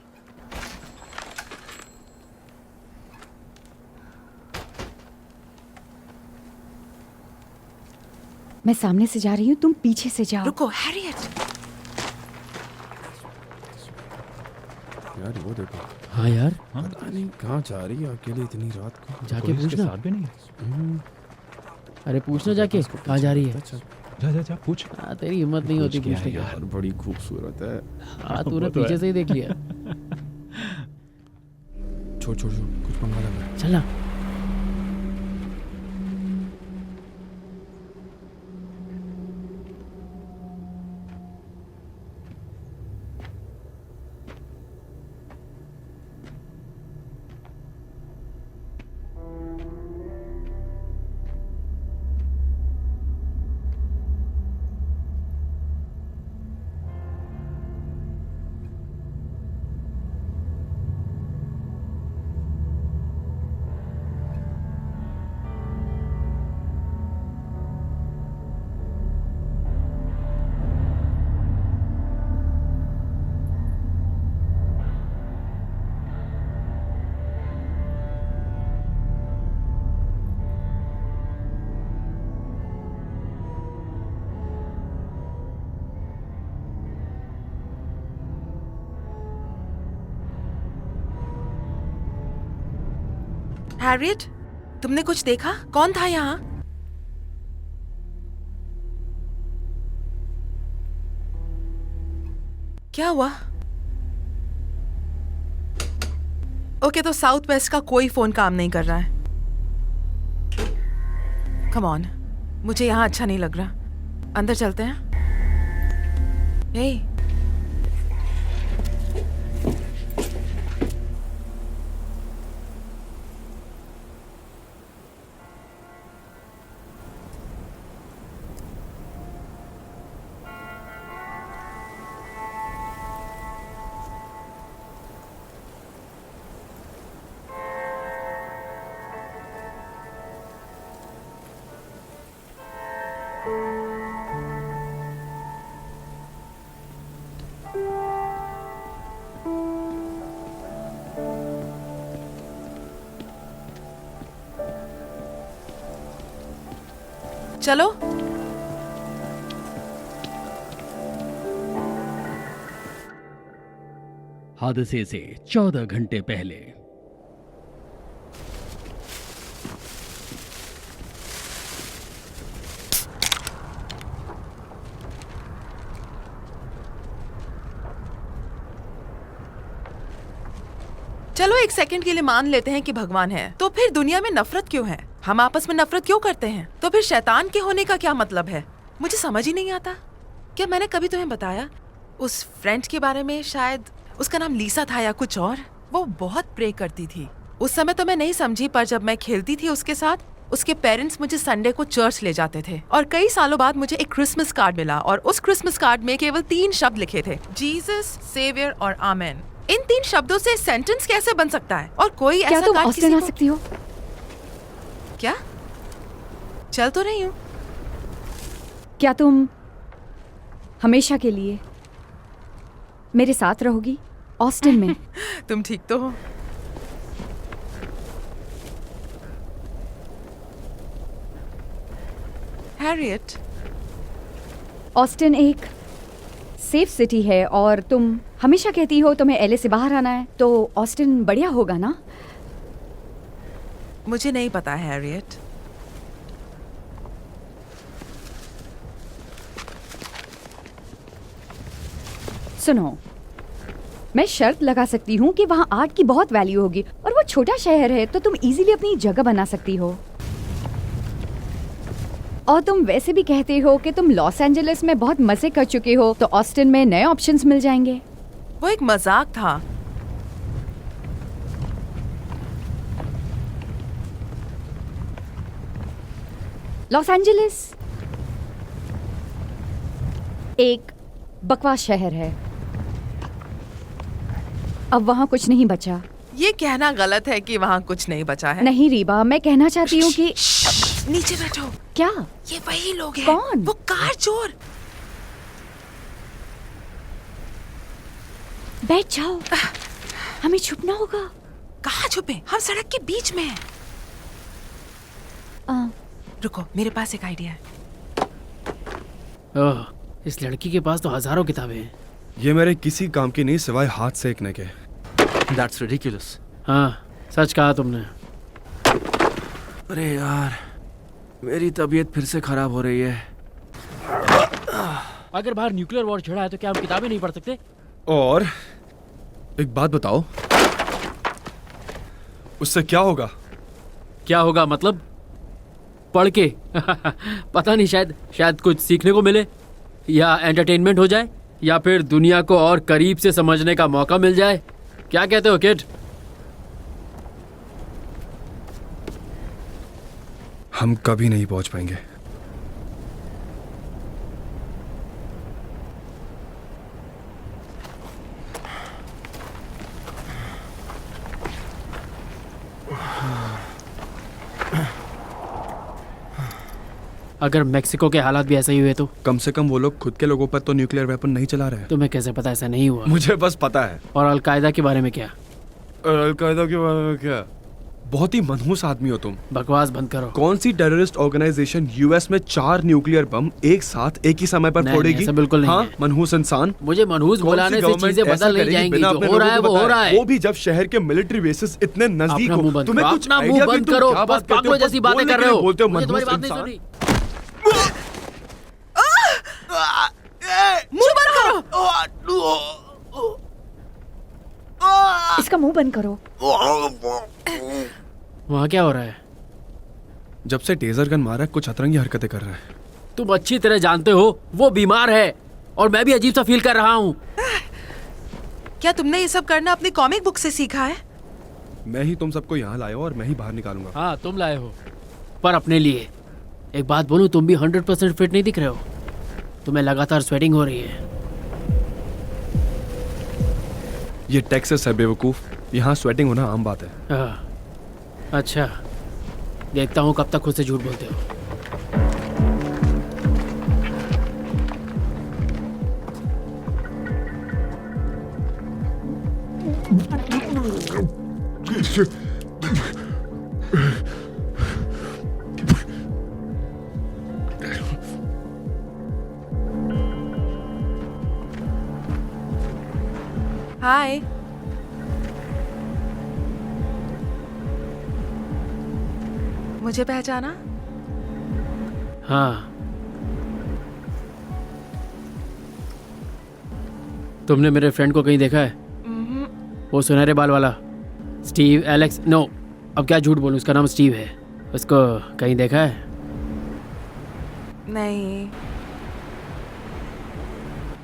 मैं सामने से जा रही हूँ, तुम पीछे से जाओ। रुको हैरियट, यार, वो देखो। हाँ यार, पता नहीं कहाँ जा रही है अकेले इतनी रात को। जाके पूछना। साथ भी नहीं है। अरे पूछना जाके कहाँ जा रही है। जा जा जा पूछ। हाँ, तेरी हिम्मत नहीं होती पूछने की। यार बड़ी खूबसूरत है। हाँ, तूने पीछे से ही देख लिया। छोड़ छोड़ छोड़, कुछ पंगा लग रहा है। चलना। हैरियट, तुमने कुछ देखा? कौन था यहाँ? क्या हुआ? ओके, तो साउथ वेस्ट का कोई फोन काम नहीं कर रहा है। कम ऑन, मुझे यहाँ अच्छा नहीं लग रहा। अंदर चलते हैं। हे, चलो। हादसे से 14 घंटे पहले। चलो एक सेकंड के लिए मान लेते हैं कि भगवान है, तो फिर दुनिया में नफरत क्यों है? हम आपस में नफरत क्यों करते हैं? तो फिर शैतान के होने का क्या मतलब है? मुझे समझ ही नहीं आता। क्या मैंने कभी तुम्हें बताया उस फ्रेंड के बारे में? शायद उसका नाम लीसा था या कुछ और। वो बहुत प्रे करती थी। उस समय तो मैं नहीं समझी, पर जब मैं खेलती थी उसके साथ, उसके पेरेंट्स मुझे संडे को चर्च ले जाते थे। और कई सालों बाद मुझे एक क्रिसमस कार्ड मिला और उस क्रिसमस कार्ड में केवल 3 शब्द लिखे थे, जीसस, सेवियर और आमेन। इन 3 शब्दों से सेंटेंस कैसे बन सकता है? और कोई क्या ऐसा तुम कार्ड ऑस्टिन आ सकती हो? क्या? चल तो रही हूँ। क्या तुम हमेशा के लिए मेरे साथ रहोगी ऑस्टिन में? तुम ठीक तो हो? हैरियट, ऑस्टिन एक सेफ सिटी है और तुम हमेशा कहती हो तुम्हें एलए से बाहर आना है, तो ऑस्टिन बढ़िया होगा ना? मुझे नहीं पता हैरियट। सुनो, मैं शर्त लगा सकती हूँ कि वहाँ आर्ट की बहुत वैल्यू होगी और वो छोटा शहर है, तो तुम इजीली अपनी जगह बना सकती हो। और तुम वैसे भी कहते हो कि तुम लॉस एंजलिस में बहुत मजे कर चुके हो, तो ऑस्टिन में नए ऑप्शंस मिल जाएंगे। वो एक मजाक था। लॉस एंजलिस एक बकवास शहर है। अब वहाँ कुछ नहीं बचा। ये कहना गलत है कि वहाँ कुछ नहीं बचा है। नहीं रीबा, मैं कहना चाहती हूँ कि नीचे बैठो। क्या? ये वही लोग हैं। कौन? वो कार चोर। बैठ जाओ, हमें छुपना होगा। कहाँ छुपे? हम सड़क के बीच में हैं। रुको, मेरे पास एक आइडिया है। ओह, इस लड़की के पास तो हजारों किताबें हैं। ये मेरे किसी काम की नहीं सिवाय हाथ सेकने के। That's ridiculous. हाँ, सच कहा तुमने। अरे यार, मेरी तबीयत फिर से खराब हो रही है। अगर बाहर न्यूक्लियर वॉर छिड़ा है तो क्या हम किताबें नहीं पढ़ सकते? और एक बात बताओ, उससे क्या होगा? क्या होगा मतलब? पढ़ के पता नहीं, शायद कुछ सीखने को मिले, या एंटरटेनमेंट हो जाए, या फिर दुनिया को और करीब से समझने का मौका मिल जाए। क्या कहते हो किड? हम कभी नहीं पहुंच पाएंगे। अगर मेक्सिको के हालात भी ऐसे ही हुए तो? कम से कम वो लोग खुद के लोगों पर तो न्यूक्लियर वेपन नहीं चला रहे हैं। तुम्हें कैसे पता ऐसा नहीं हुआ? मुझे बस पता है। और अलकायदा के बारे में क्या? अलकायदा के बारे में क्या? बहुत ही मनहूस आदमी हो तुम। बकवास बंद करो। कौन सी टेररिस्ट ऑर्गेनाइजेशन यूएस में 4 न्यूक्लियर बम एक साथ एक ही समय पर फोड़ेगी? ऐसा बिल्कुल नहीं हाँ, है। मनहूस इंसान। मुझे मनहूस बुलाने से चीजें बदल नहीं जाएंगी। जो हो रहा है वो हो रहा है। वो भी जब शहर के मिलिट्री बेसिस इतने नजदीक हो। तुम्हें कुछ मुंह बंद करो। बस पागलों जैसी बातें कर रहे हो। बोलते हो मुझे तुम्हारी बात मनहूस नहीं इंसान। सुनी। मुंह बंद करो। इसका मुंह बंद करो। वहाँ क्या हो रहा है? जब से टेजर गन मारा है, कुछ अतरंगी हरकतें कर रहा है। तुम अच्छी तरह जानते हो वो बीमार है, और मैं भी अजीब सा फील कर रहा हूँ। क्या तुमने ये सब करना अपनी कॉमिक बुक से सीखा है? मैं ही तुम सबको यहाँ लाया हूँ और मैं ही बाहर निकालूंगा। हाँ, तुम लाए हो, पर अपने लिए। एक बात बोलूं, तुम भी 100% फिट नहीं दिख रहे हो। तुम्हें लगातार स्वेटिंग हो रही है। ये टेक्सास है बेवकूफ, यहाँ स्वेटिंग होना आम बात है। हाँ, अच्छा, देखता हूँ कब तक खुद से झूठ बोलते हो। हाय। मुझे पहचाना? हाँ, तुमने मेरे फ्रेंड को कहीं देखा है? वो सुनहरे बाल वाला स्टीव, एलेक्स, नो, अब क्या झूठ बोलूं, उसका नाम स्टीव है। उसको कहीं देखा है? नहीं,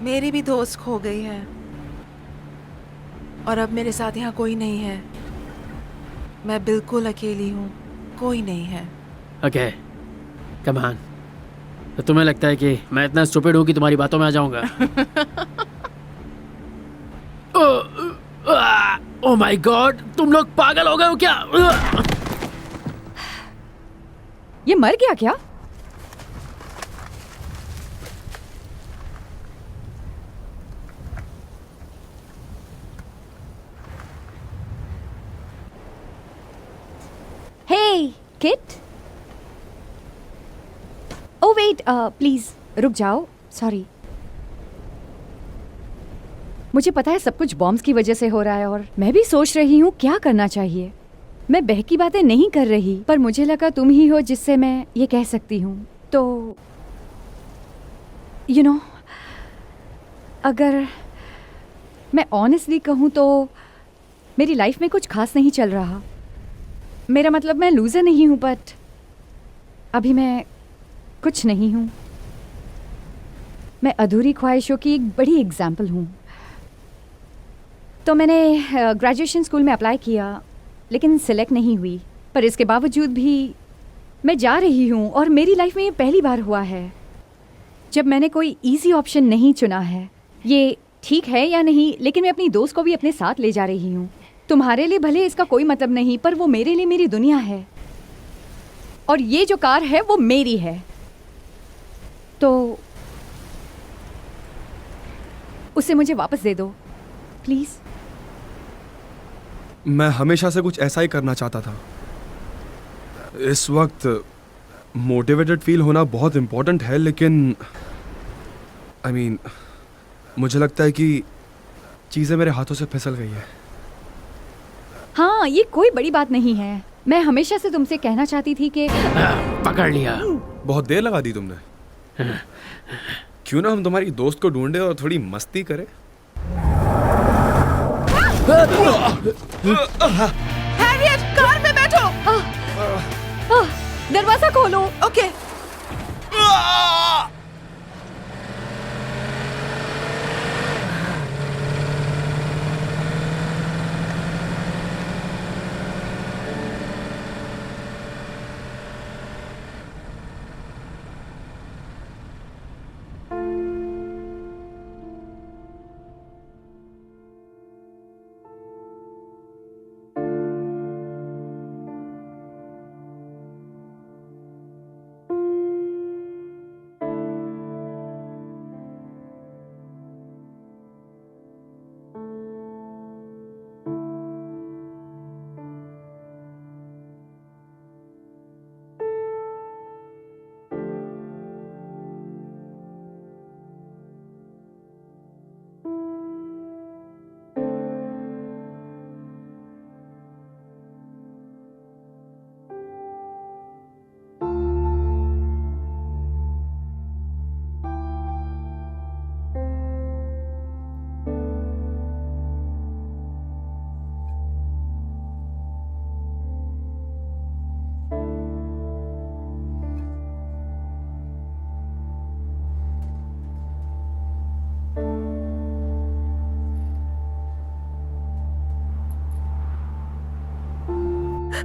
मेरी भी दोस्त खो गई है और अब मेरे साथ यहाँ कोई नहीं है। मैं बिल्कुल अकेली हूँ, कोई नहीं है। Okay, come on. तो तुम्हें लगता है कि मैं इतना स्टूपिड हूँ कि तुम्हारी बातों में आ जाऊंगा? ओह माय गॉड, तुम लोग पागल हो गए हो क्या? ये मर गया क्या? हे किट। ओ वेट, प्लीज रुक जाओ। सॉरी, मुझे पता है सब कुछ बॉम्ब्स की वजह से हो रहा है और मैं भी सोच रही हूँ क्या करना चाहिए। मैं बहकी बातें नहीं कर रही, पर मुझे लगा तुम ही हो जिससे मैं ये कह सकती हूँ। तो यू नो, अगर मैं ऑनेस्टली कहूँ तो मेरी लाइफ में कुछ खास नहीं चल रहा। मेरा मतलब मैं लूज़र नहीं हूँ, बट अभी मैं कुछ नहीं हूँ। मैं अधूरी ख्वाहिशों की एक बड़ी एग्जाम्पल हूँ। तो मैंने ग्रेजुएशन स्कूल में अप्लाई किया, लेकिन सिलेक्ट नहीं हुई। पर इसके बावजूद भी मैं जा रही हूँ और मेरी लाइफ में ये पहली बार हुआ है जब मैंने कोई इजी ऑप्शन नहीं चुना है। ये ठीक है या नहीं, लेकिन मैं अपनी दोस्त को भी अपने साथ ले जा रही हूँ। तुम्हारे लिए भले इसका कोई मतलब नहीं, पर वो मेरे लिए मेरी दुनिया है। और ये जो कार है वो मेरी है, तो उसे मुझे वापस दे दो प्लीज। मैं हमेशा से कुछ ऐसा ही करना चाहता था। इस वक्त मोटिवेटेड फील होना बहुत इम्पोर्टेंट है, लेकिन I mean, मुझे लगता है कि चीज़ें मेरे हाथों से फिसल गई है। हाँ, ये कोई बड़ी बात नहीं है। मैं हमेशा से तुमसे कहना चाहती थी कि पकड़ लिया। बहुत देर लगा दी तुमने। क्यों ना हम तुम्हारी दोस्त को ढूंढे और थोड़ी मस्ती करें। हैरियट, कार में बैठो। दरवाजा खोलो। ओके।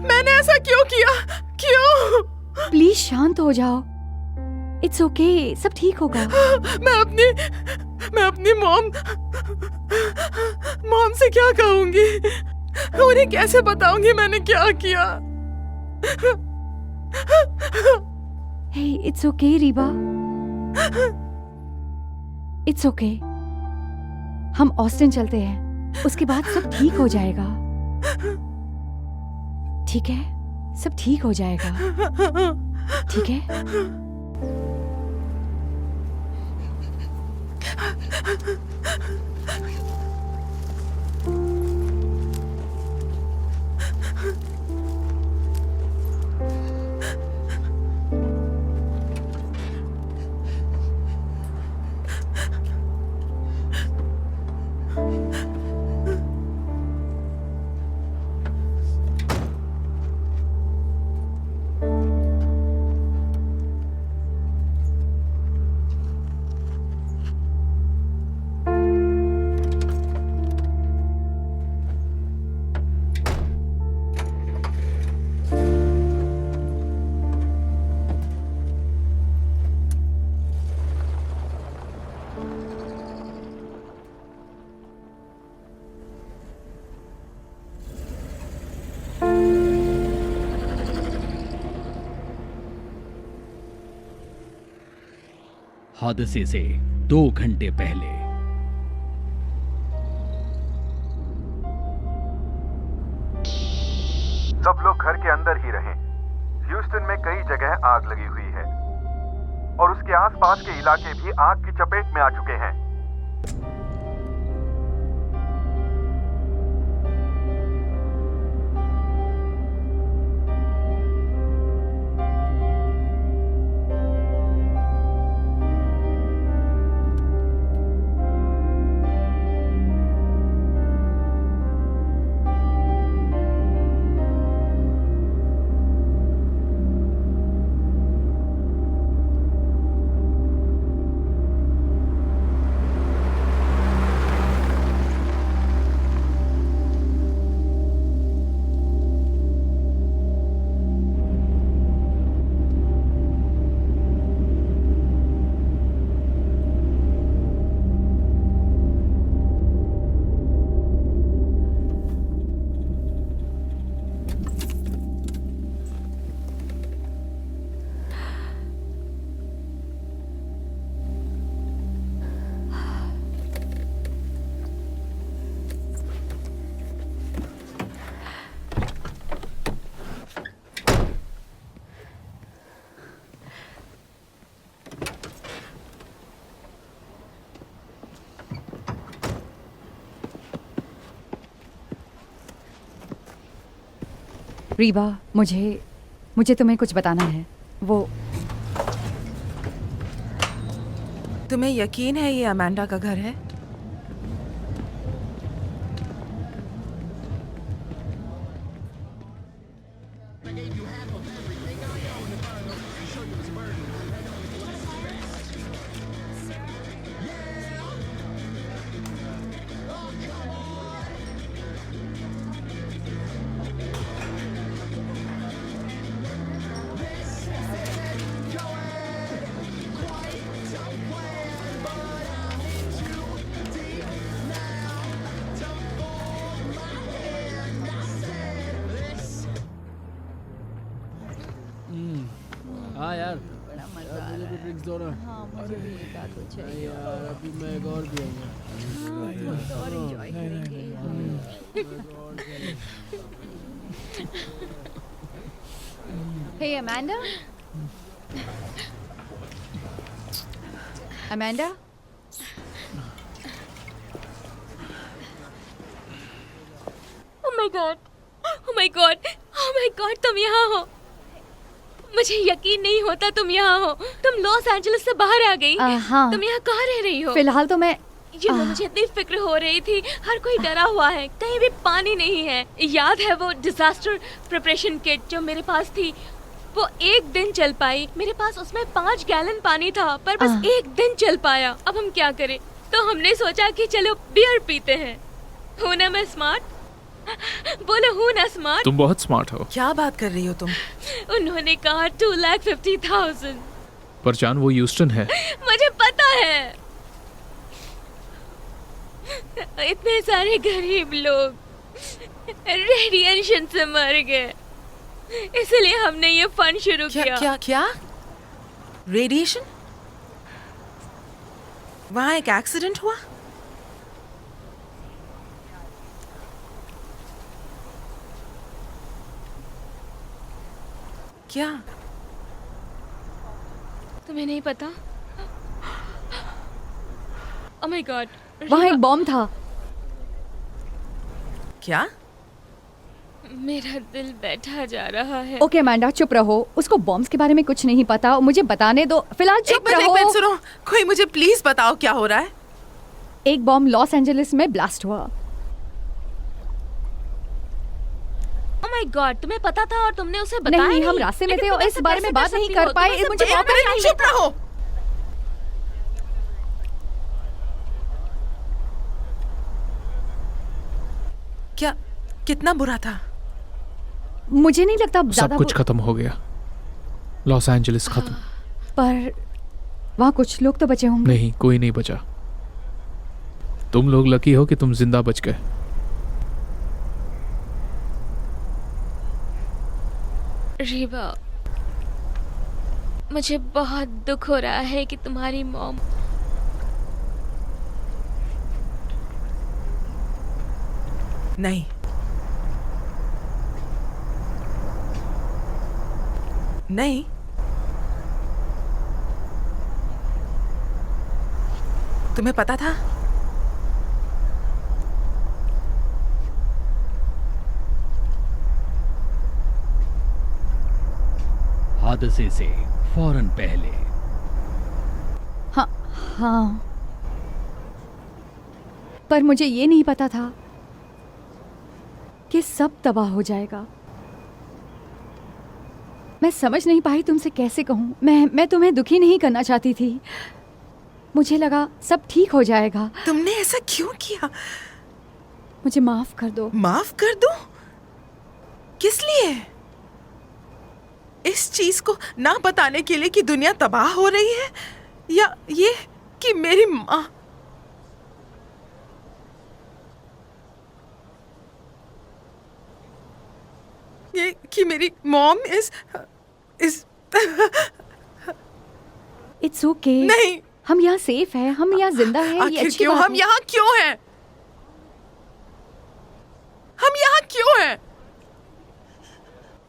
मैंने ऐसा क्यों किया? क्यों? प्लीज शांत हो जाओ। इट्स ओके, सब ठीक होगा। मैं अपनी मॉम से क्या कहूंगी? उन्हें कैसे बताऊंगी मैंने क्या किया? Hey, it's okay Reba, it's okay. हम ऑस्टिन चलते हैं, उसके बाद सब ठीक हो जाएगा। ठीक है, सब ठीक हो जाएगा। ठीक है। हादसे से 2 घंटे पहले। सब लोग घर के अंदर ही रहें। ह्यूस्टन में कई जगह आग लगी हुई है और उसके आसपास के इलाके भी आग की चपेट में आ चुके हैं। रीबा, मुझे तुम्हें कुछ बताना है। वो तुम्हें यकीन है ये अमांडा का घर है? हाँ यार, मुझे भी ड्रिंक्स दो ना। हाँ, मुझे भी एक आध कुछ चाहिए यार, अभी मैं एक और पियूंगा। और एंजॉय करेंगे। Hey Amanda, Amanda, Oh my God! Oh my God! Oh my God! तुम यहाँ हो। मुझे यकीन नहीं होता तुम यहाँ हो। तुम लॉस एंजलिस से बाहर आ गई। हाँ। तुम यहाँ कहाँ रह रही हो? फिलहाल तो मैं मुझे इतनी फिक्र हो रही थी। हर कोई डरा हुआ है, कहीं भी पानी नहीं है। याद है वो डिजास्टर प्रिपरेशन किट जो मेरे पास थी? वो एक दिन चल पाई। मेरे पास उसमें 5 गैलन पानी था, पर बस एक दिन चल पाया। अब हम क्या करें? तो हमने सोचा कि चलो बियर पीते हैं। हूँ ना मैं स्मार्ट? बोलो, हूँ ना स्मार्ट? तुम बहुत स्मार्ट हो। क्या बात कर रही हो तुम? उन्होंने कहा 2,50,000। पर जान, वो ह्यूस्टन है। मुझे पता है। इतने सारे गरीब लोग रेडिएशन से मर गए, इसलिए हमने ये फंड शुरू किया। क्या क्या? रेडिएशन? वहाँ एक एक्सीडेंट हुआ? क्या? तुम्हें नहीं पता? Oh my God! वहाँ एक बॉम्ब था। क्या? मेरा दिल बैठा जा रहा है। ओके अमांडा, चुप रहो। उसको बॉम्ब्स के बारे में कुछ नहीं पता, मुझे बताने दो। फिलहाल चुप रहो। एक मिनट सुनो, कोई मुझे प्लीज बताओ क्या हो रहा है? एक बॉम्ब लॉस एंजलिस में ब्लास्ट हुआ। Oh my God! तुम्हें पता था और तुमने उसे बताया नहीं, हम रास्ते में थे और इस बारे में बात नहीं कर पाए। मुझे चुप रहो। क्या? कितना बुरा था? मुझे नहीं लगता सब कुछ खत्म हो गया। लॉस एंजलिस खत्म। पर वहाँ कुछ लोग तो बचे होंगे। नहीं, कोई नहीं बचा। तुम लोग लकी हो कि तुम जिंदा बच गए। रीबा, मुझे बहुत दुख हो रहा है कि तुम्हारी मॉम नहीं, नहीं, तुम्हें पता था? हादसे से फौरन पहले। हाँ, पर मुझे ये नहीं पता था कि सब तबाह हो जाएगा। मैं समझ नहीं पाई तुमसे कैसे कहूँ। मैं तुम्हें दुखी नहीं करना चाहती थी। मुझे लगा सब ठीक हो जाएगा। तुमने ऐसा क्यों किया? मुझे माफ कर दो। माफ कर दो? किस लिए? इस चीज को ना बताने के लिए कि दुनिया तबाह हो रही है, या ये कि मेरी माँ ये कि मेरी मॉम इज इट्स ओके। नहीं, हम यहाँ सेफ है, हम यहाँ जिंदा है। ये आखिर अच्छी क्यों? बात हम है। यहाँ क्यों हैं? हम यहाँ क्यों हैं?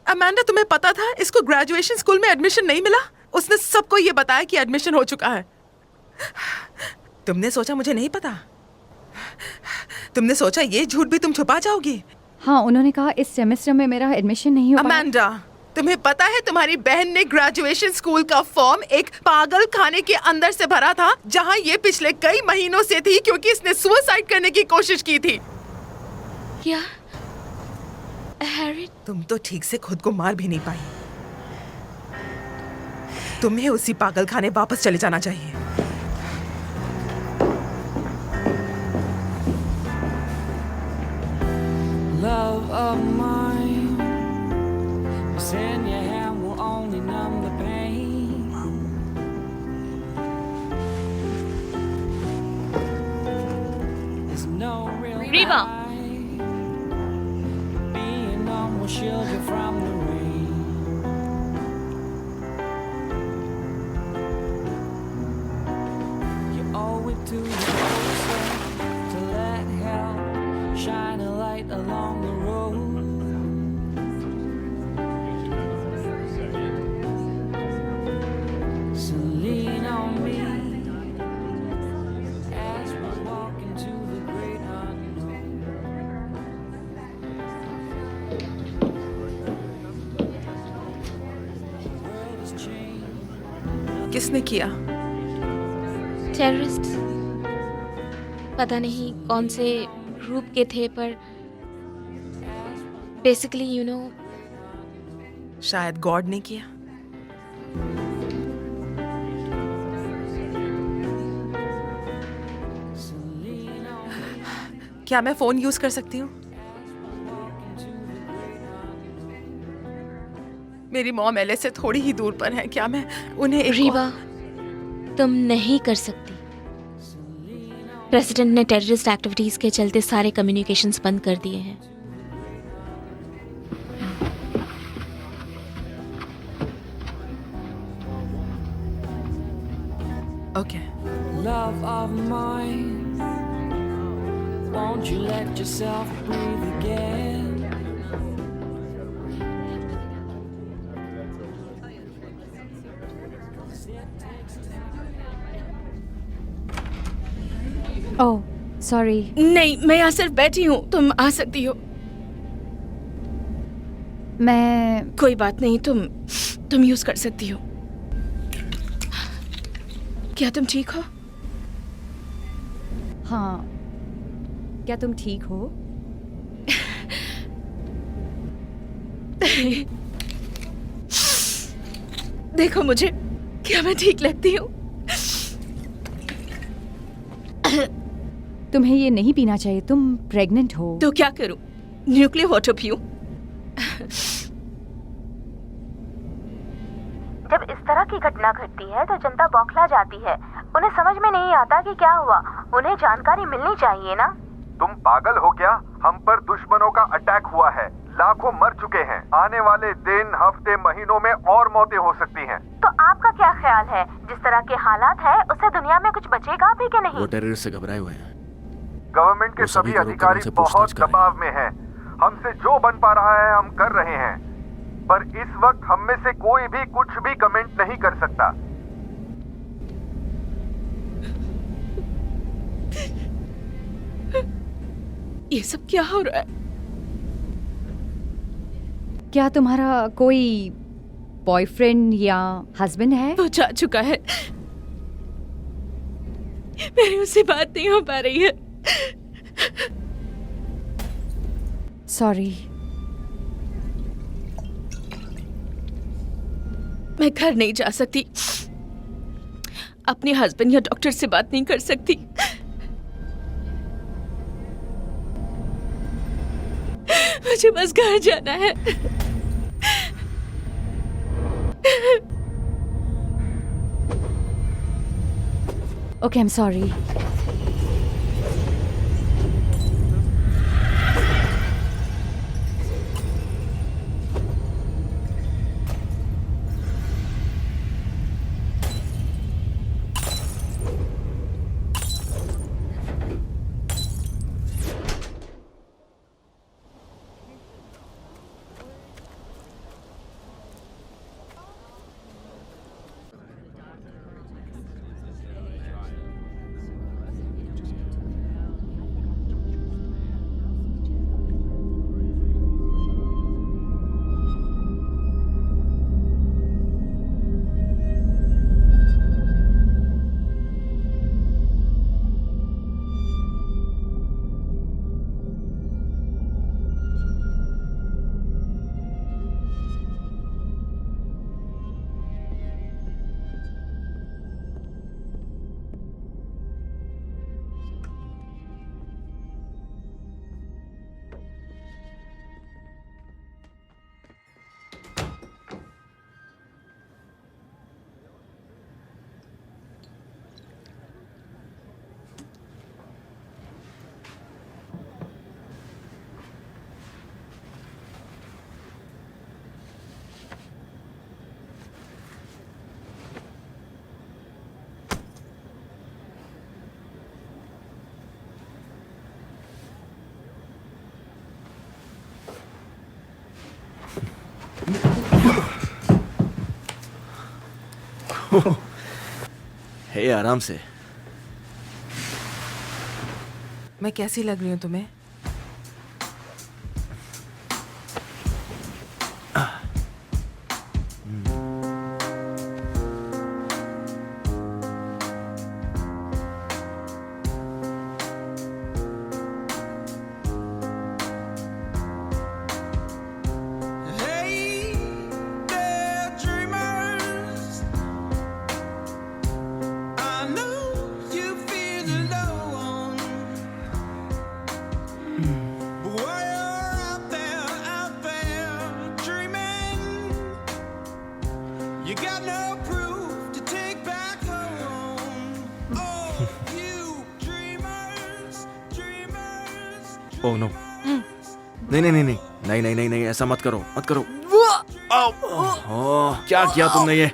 अमांडा, तुम्हें पता था इसको ग्रेजुएशन स्कूल में एडमिशन नहीं मिला? उसने सबको ये बताया कि एडमिशन हो चुका है। तुमने सोचा मुझे नहीं पता? तुमने सोचा ये झूठ भी तुम छुपा जाओगी? हाँ, उन्होंने कहा इस सेमेस्टर में मेरा एडमिशन नहीं हो पाया। अमांडा, तुम्हें पता है तुम्हारी बहन ने ग्रेजुएशन स्कूल का फॉर्म एक पागल खाने के अंदर से भरा था, जहां ये पिछले कई महीनों से थी क्योंकि इसने सुसाइड करने की कोशिश की थी। क्या हैरी? तुम तो ठीक से खुद को मार भी नहीं पाई। तुम्हें उसी पागल खाने वापस चले जाना चाहिए। Love of mine, what's in your hand will only numb the pain. There's no real Reba. lie. Being numb will shield you from the rain. You owe it to your closer to let hell shine a light along the road. So lean on me as we walk into the great unknown. World has changed. किसने किया? Terrorist पता नहीं कौन से group के थे, पर basically you know शायद गॉड ने किया। क्या मैं फोन यूज कर सकती हूँ? मेरी मॉम एलए से थोड़ी ही दूर पर है, क्या मैं उन्हें एक रीवा, तुम नहीं कर सकती। प्रेसिडेंट ने टेररिस्ट एक्टिविटीज के चलते सारे कम्युनिकेशंस बंद कर दिए हैं। Okay. Love of mine, won't you let yourself breathe again? Oh, sorry. नहीं, मैं यहाँ सिर्फ बैठी हूँ, तुम आ सकती हो। मैं कोई बात नहीं, तुम यूज कर सकती हो। क्या तुम ठीक हो? हाँ, क्या तुम ठीक हो? देखो मुझे, क्या मैं ठीक लगती हूँ? तुम्हें ये नहीं पीना चाहिए, तुम प्रेग्नेंट हो। तो क्या करूं? न्यूक्लियर वाटर पीऊं? जब इस तरह की घटना घटती है तो जनता बौखला जाती है। उन्हें समझ में नहीं आता कि क्या हुआ। उन्हें जानकारी मिलनी चाहिए ना। तुम पागल हो क्या? हम पर दुश्मनों का अटैक हुआ है, लाखों मर चुके हैं। आने वाले दिन, हफ्ते, महीनों में और मौतें हो सकती हैं। तो आपका क्या ख्याल है, जिस तरह के हालात है उससे दुनिया में कुछ बचेगा भी कि नहीं? वो टेररिस्ट से घबराए हुए हैं। गवर्नमेंट के सभी अधिकारी बहुत दबाव में हैं। हमसे जो बन पा रहा है हम कर रहे हैं, पर इस वक्त हम में से कोई भी कुछ भी कमेंट नहीं कर सकता। ये सब क्या हो रहा है? क्या तुम्हारा कोई बॉयफ्रेंड या हस्बैंड है? वो जा चुका है। मेरी उससे बात नहीं हो पा रही है। सॉरी। मैं घर नहीं जा सकती, अपने हस्बैंड या डॉक्टर से बात नहीं कर सकती। मुझे बस घर जाना है। Okay, I am sorry. Hey आराम से। मैं कैसी लग रही हूँ तुम्हें? ओह नो, नहीं नहीं नहीं नहीं नहीं नहीं नहीं नहीं, ऐसा मत करो, मत करो। ओह, क्या किया तुमने ये?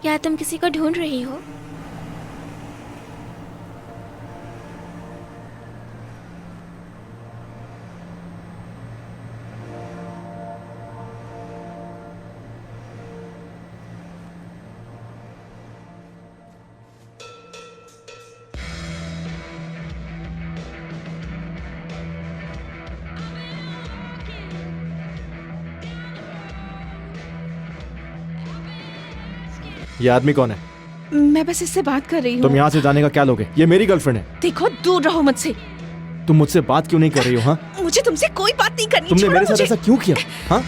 क्या तुम किसी को ढूंढ रही हो? ये आदमी कौन है? मैं बस इससे बात कर रही हूँ। तुम यहाँ से जाने का क्या लोगे? ये मेरी गर्लफ्रेंड है। देखो, दूर रहो मुझसे। तुम मुझसे बात क्यों नहीं कर रही हो? हाँ, मुझे तुमसे कोई बात नहीं करनी। तुमने मेरे साथ मुझे। ऐसा क्यों किया? हाँ,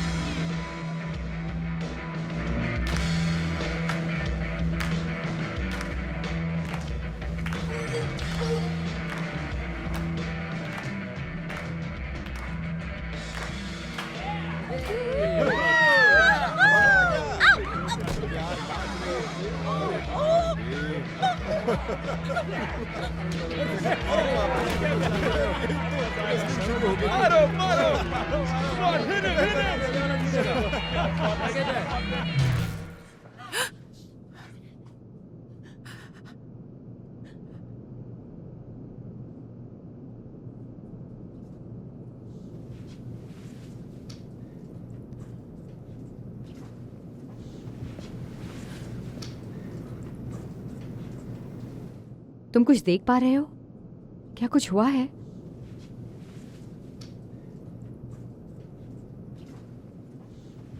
तुम कुछ देख पा रहे हो? क्या कुछ हुआ है?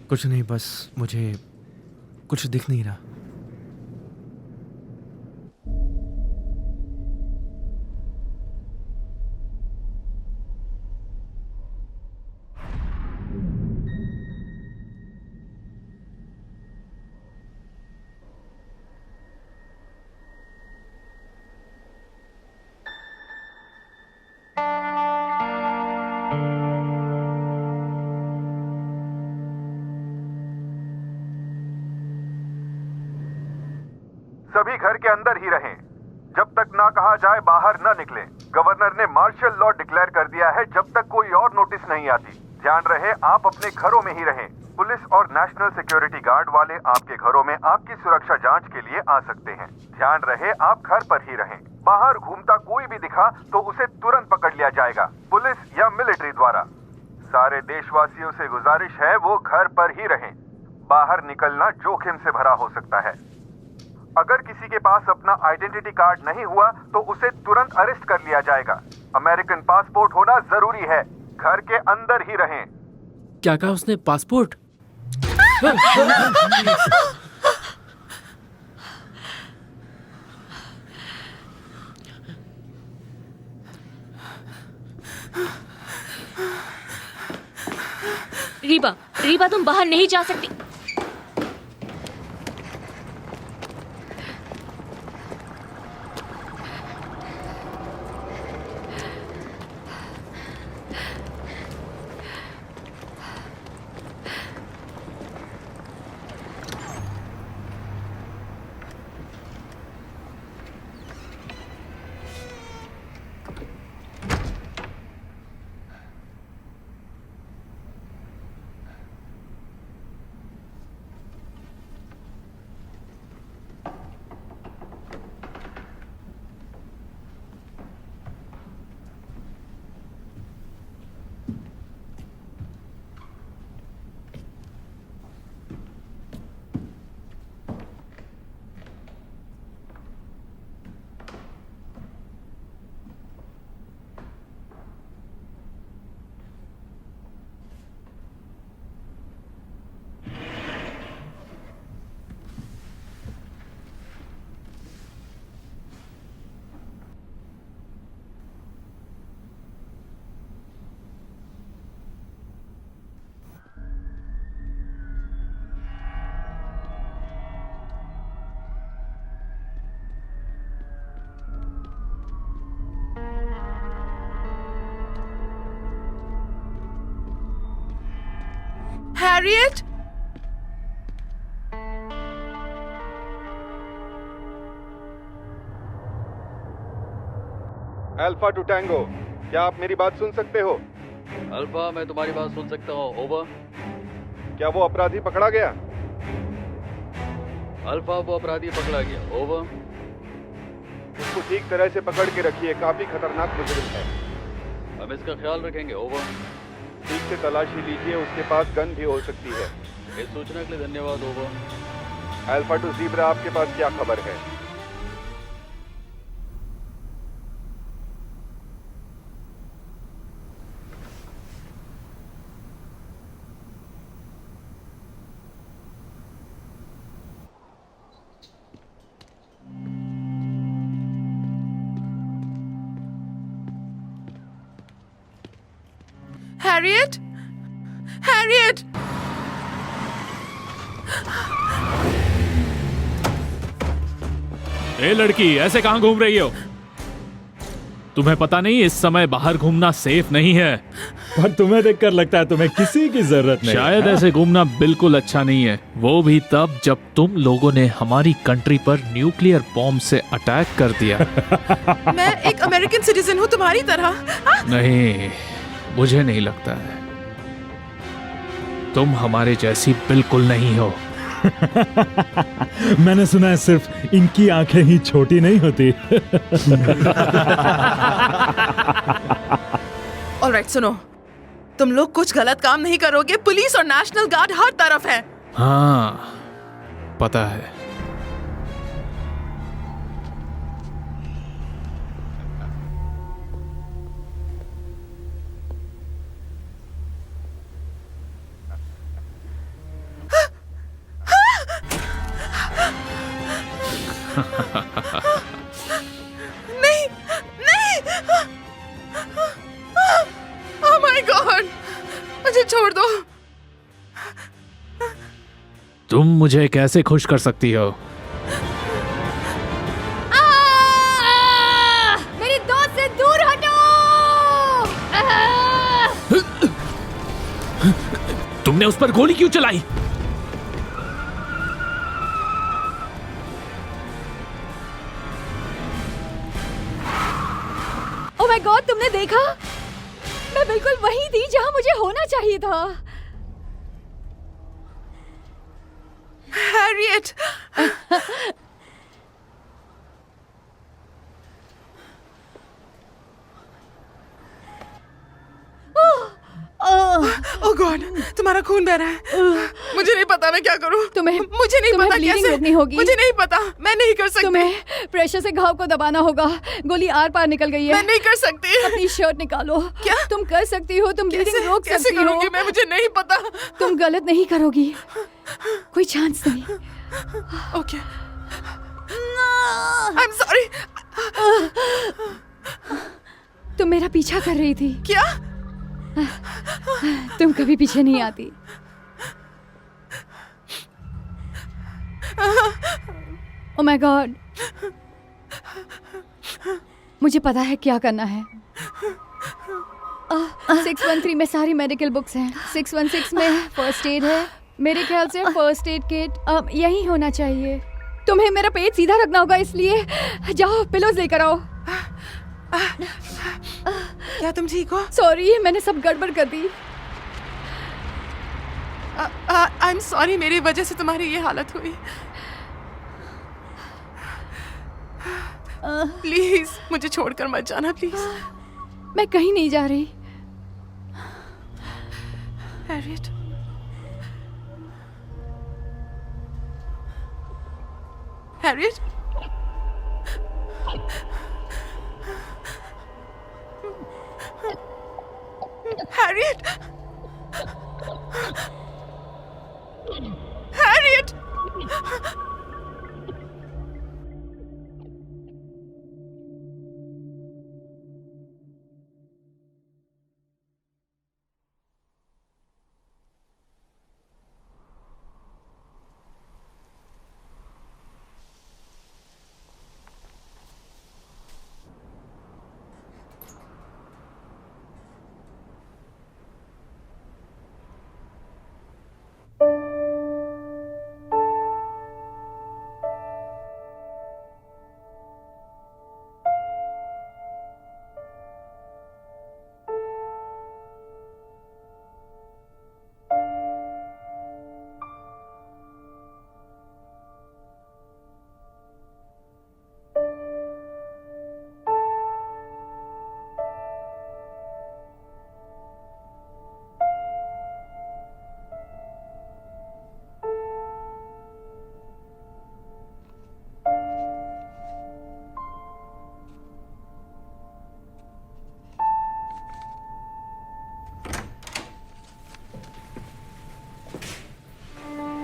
कुछ नहीं, बस मुझे कुछ दिख नहीं रहा। सभी घर के अंदर ही रहें। जब तक ना कहा जाए बाहर न निकलें। गवर्नर ने मार्शल लॉ डिक्लेयर कर दिया है जब तक कोई और नोटिस नहीं आती। ध्यान रहे, आप अपने घरों में ही रहें। पुलिस और नेशनल सिक्योरिटी गार्ड वाले आपके घरों में आपकी सुरक्षा जांच के लिए आ सकते हैं। ध्यान रहे, आप घर पर ही रहें। बाहर घूमता कोई भी दिखा तो उसे तुरंत पकड़ लिया जाएगा, पुलिस या मिलिट्री द्वारा। सारे देशवासियों से गुजारिश है वो घर पर ही रहें। बाहर निकलना जोखिम से भरा हो सकता है। अगर किसी के पास अपना आइडेंटिटी कार्ड नहीं हुआ तो उसे तुरंत अरेस्ट कर लिया जाएगा। अमेरिकन पासपोर्ट होना जरूरी है। घर के अंदर ही रहें। क्या कहा उसने? पासपोर्ट? रीबा, रीबा तुम बाहर नहीं जा सकती। हैरियट, अल्फा टू टैंगो, क्या आप मेरी बात सुन सकते हो? अल्फा, मैं तुम्हारी बात सुन सकता हूँ। ओवर। क्या वो अपराधी पकड़ा गया? अल्फा, वो अपराधी पकड़ा गया। ओवर। उसको ठीक तरह से पकड़ के रखिए, काफी खतरनाक मुजरिम है। हम इसका ख्याल रखेंगे। ओवर। ठीक से तलाशी लीजिए, उसके पास गन भी हो सकती है। इस सूचना के लिए धन्यवाद। ओवर। अल्फा टू ज़ीब्रा, आपके पास क्या खबर है? हैरियट, हैरियट, ए लड़की, ऐसे कहां घूम रही हो? तुम्हें पता नहीं इस समय बाहर घूमना सेफ नहीं है। पर तुम्हें देखकर लगता है तुम्हें किसी की जरूरत नहीं। शायद ऐसे घूमना बिल्कुल अच्छा नहीं है, वो भी तब जब तुम लोगों ने हमारी कंट्री पर न्यूक्लियर बॉम्ब से अटैक कर दिया। मैं एक अमेरिकन सिटीजन हूँ तुम्हारी तरह। नहीं, मुझे नहीं लगता है। तुम हमारे जैसी बिल्कुल नहीं हो। मैंने सुना है सिर्फ इनकी आंखें ही छोटी नहीं होती। ऑलराइट, सुनो, तुम लोग कुछ गलत काम नहीं करोगे। पुलिस और नेशनल गार्ड हर तरफ है। हाँ, पता है। नहीं, नहीं, ओह माय गॉड, मुझे छोड़ दो। तुम मुझे कैसे खुश कर सकती हो? मेरी दोस्त से दूर हटो। तुमने उस पर गोली क्यों चलाई? ओह माय गॉड, तुमने देखा? मैं बिल्कुल वहीं थी जहां मुझे होना चाहिए था। हैरियट, ओह गॉड, तुम्हारा खून बह रहा है। मुझे नहीं पता मैं क्या करूं। मुझे नहीं पता कैसे रोकनी होगी। मुझे नहीं पता, मैं नहीं कर सकती। तुम्हें प्रेशर से घाव को दबाना होगा। गोली आर पार निकल गई है। मैं नहीं कर सकती। अपनी शर्ट निकालो। क्या? तुम कर सकती हो, तुम ब्लीडिंग रोक कैसे सकती हो। करूंगी मैं? मुझे नहीं पता। तुम गलत नहीं करोगी, कोई चांस नहीं। Okay, I am sorry. तुम मेरा पीछा कर रही थी। क्या? तुम कभी पीछे नहीं आती। ओह माय गॉड, मुझे पता है क्या करना है। 613 में सारी मेडिकल बुक्स हैं, 616 में फर्स्ट एड है। मेरे ख्याल से फर्स्ट एड किट यही होना चाहिए। तुम्हें मेरा पेट सीधा रखना होगा, इसलिए जाओ पिलोज लेकर आओ। क्या तुम ठीक हो? सॉरी, मैंने सब गड़बड़ कर दी। आई एम सॉरी, मेरी वजह से तुम्हारी ये हालत हुई। प्लीज मुझे छोड़कर मत जाना, प्लीज। मैं कहीं नहीं जा रही। Harriet, Harriet, Harriet, Harriet.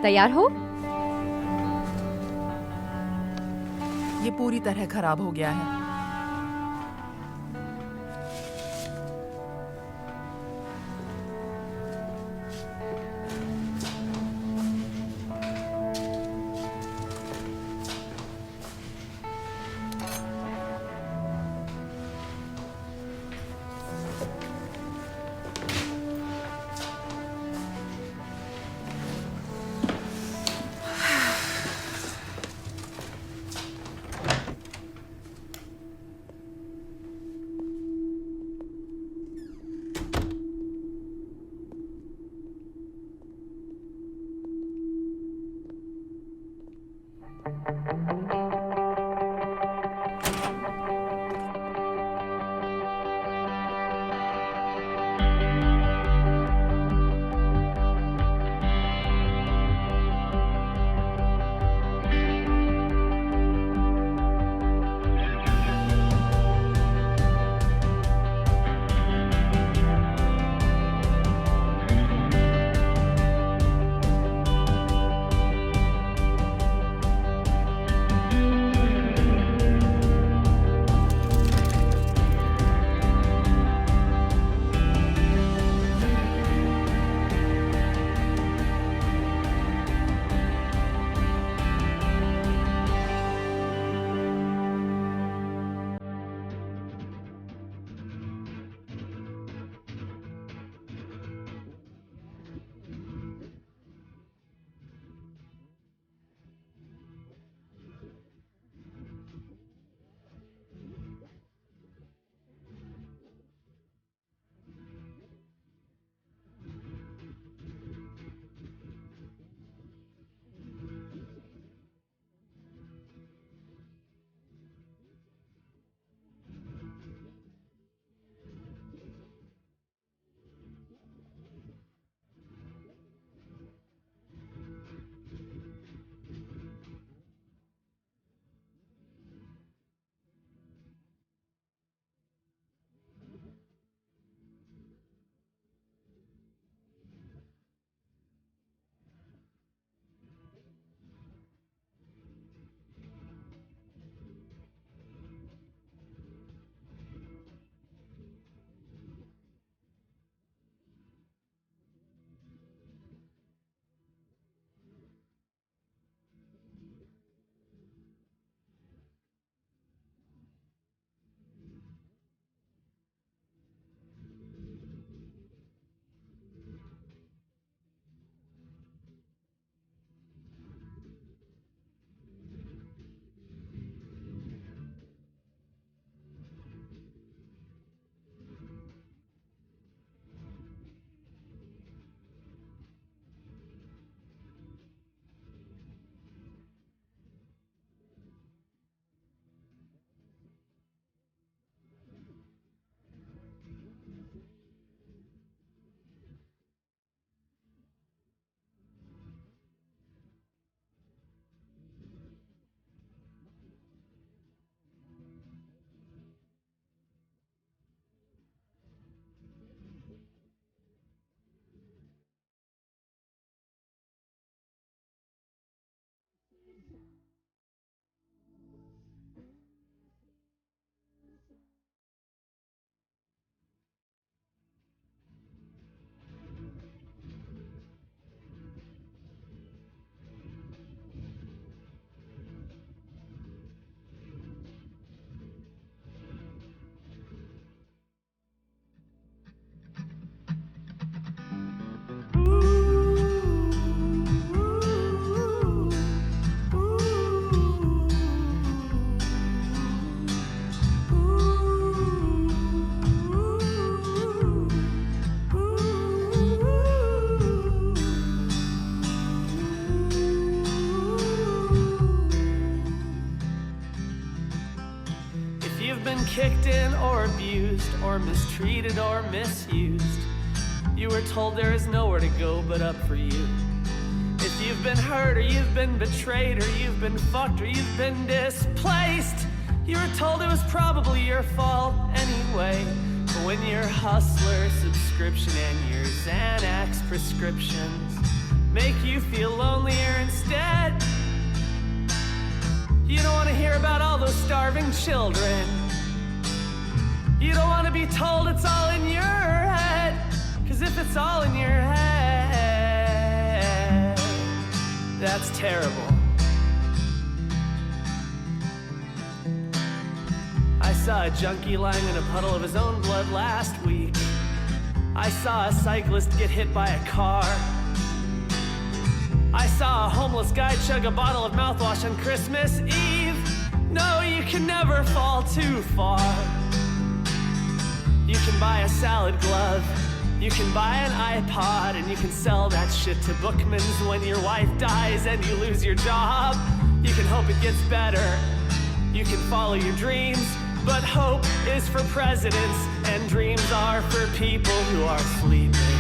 तैयार हो? ये पूरी तरह खराब हो गया है। you've been kicked in or abused or mistreated or misused, you were told there is nowhere to go but up for you. If you've been hurt or you've been betrayed or you've been fucked or you've been displaced, you were told it was probably your fault anyway. But when your hustler subscription and your Xanax prescriptions make you feel lonelier instead, you don't want to hear about all those starving children. You don't want to be told it's all in your head. 'Cause if it's all in your head, that's terrible. I saw a junkie lying in a puddle of his own blood last week. I saw a cyclist get hit by a car. I saw a homeless guy chug a bottle of mouthwash on Christmas Eve. No, you can never fall too far. You can buy a salad glove, you can buy an iPod, and you can sell that shit to Bookmans when your wife dies and you lose your job. You can hope it gets better, you can follow your dreams, but hope is for presidents and dreams are for people who are sleeping.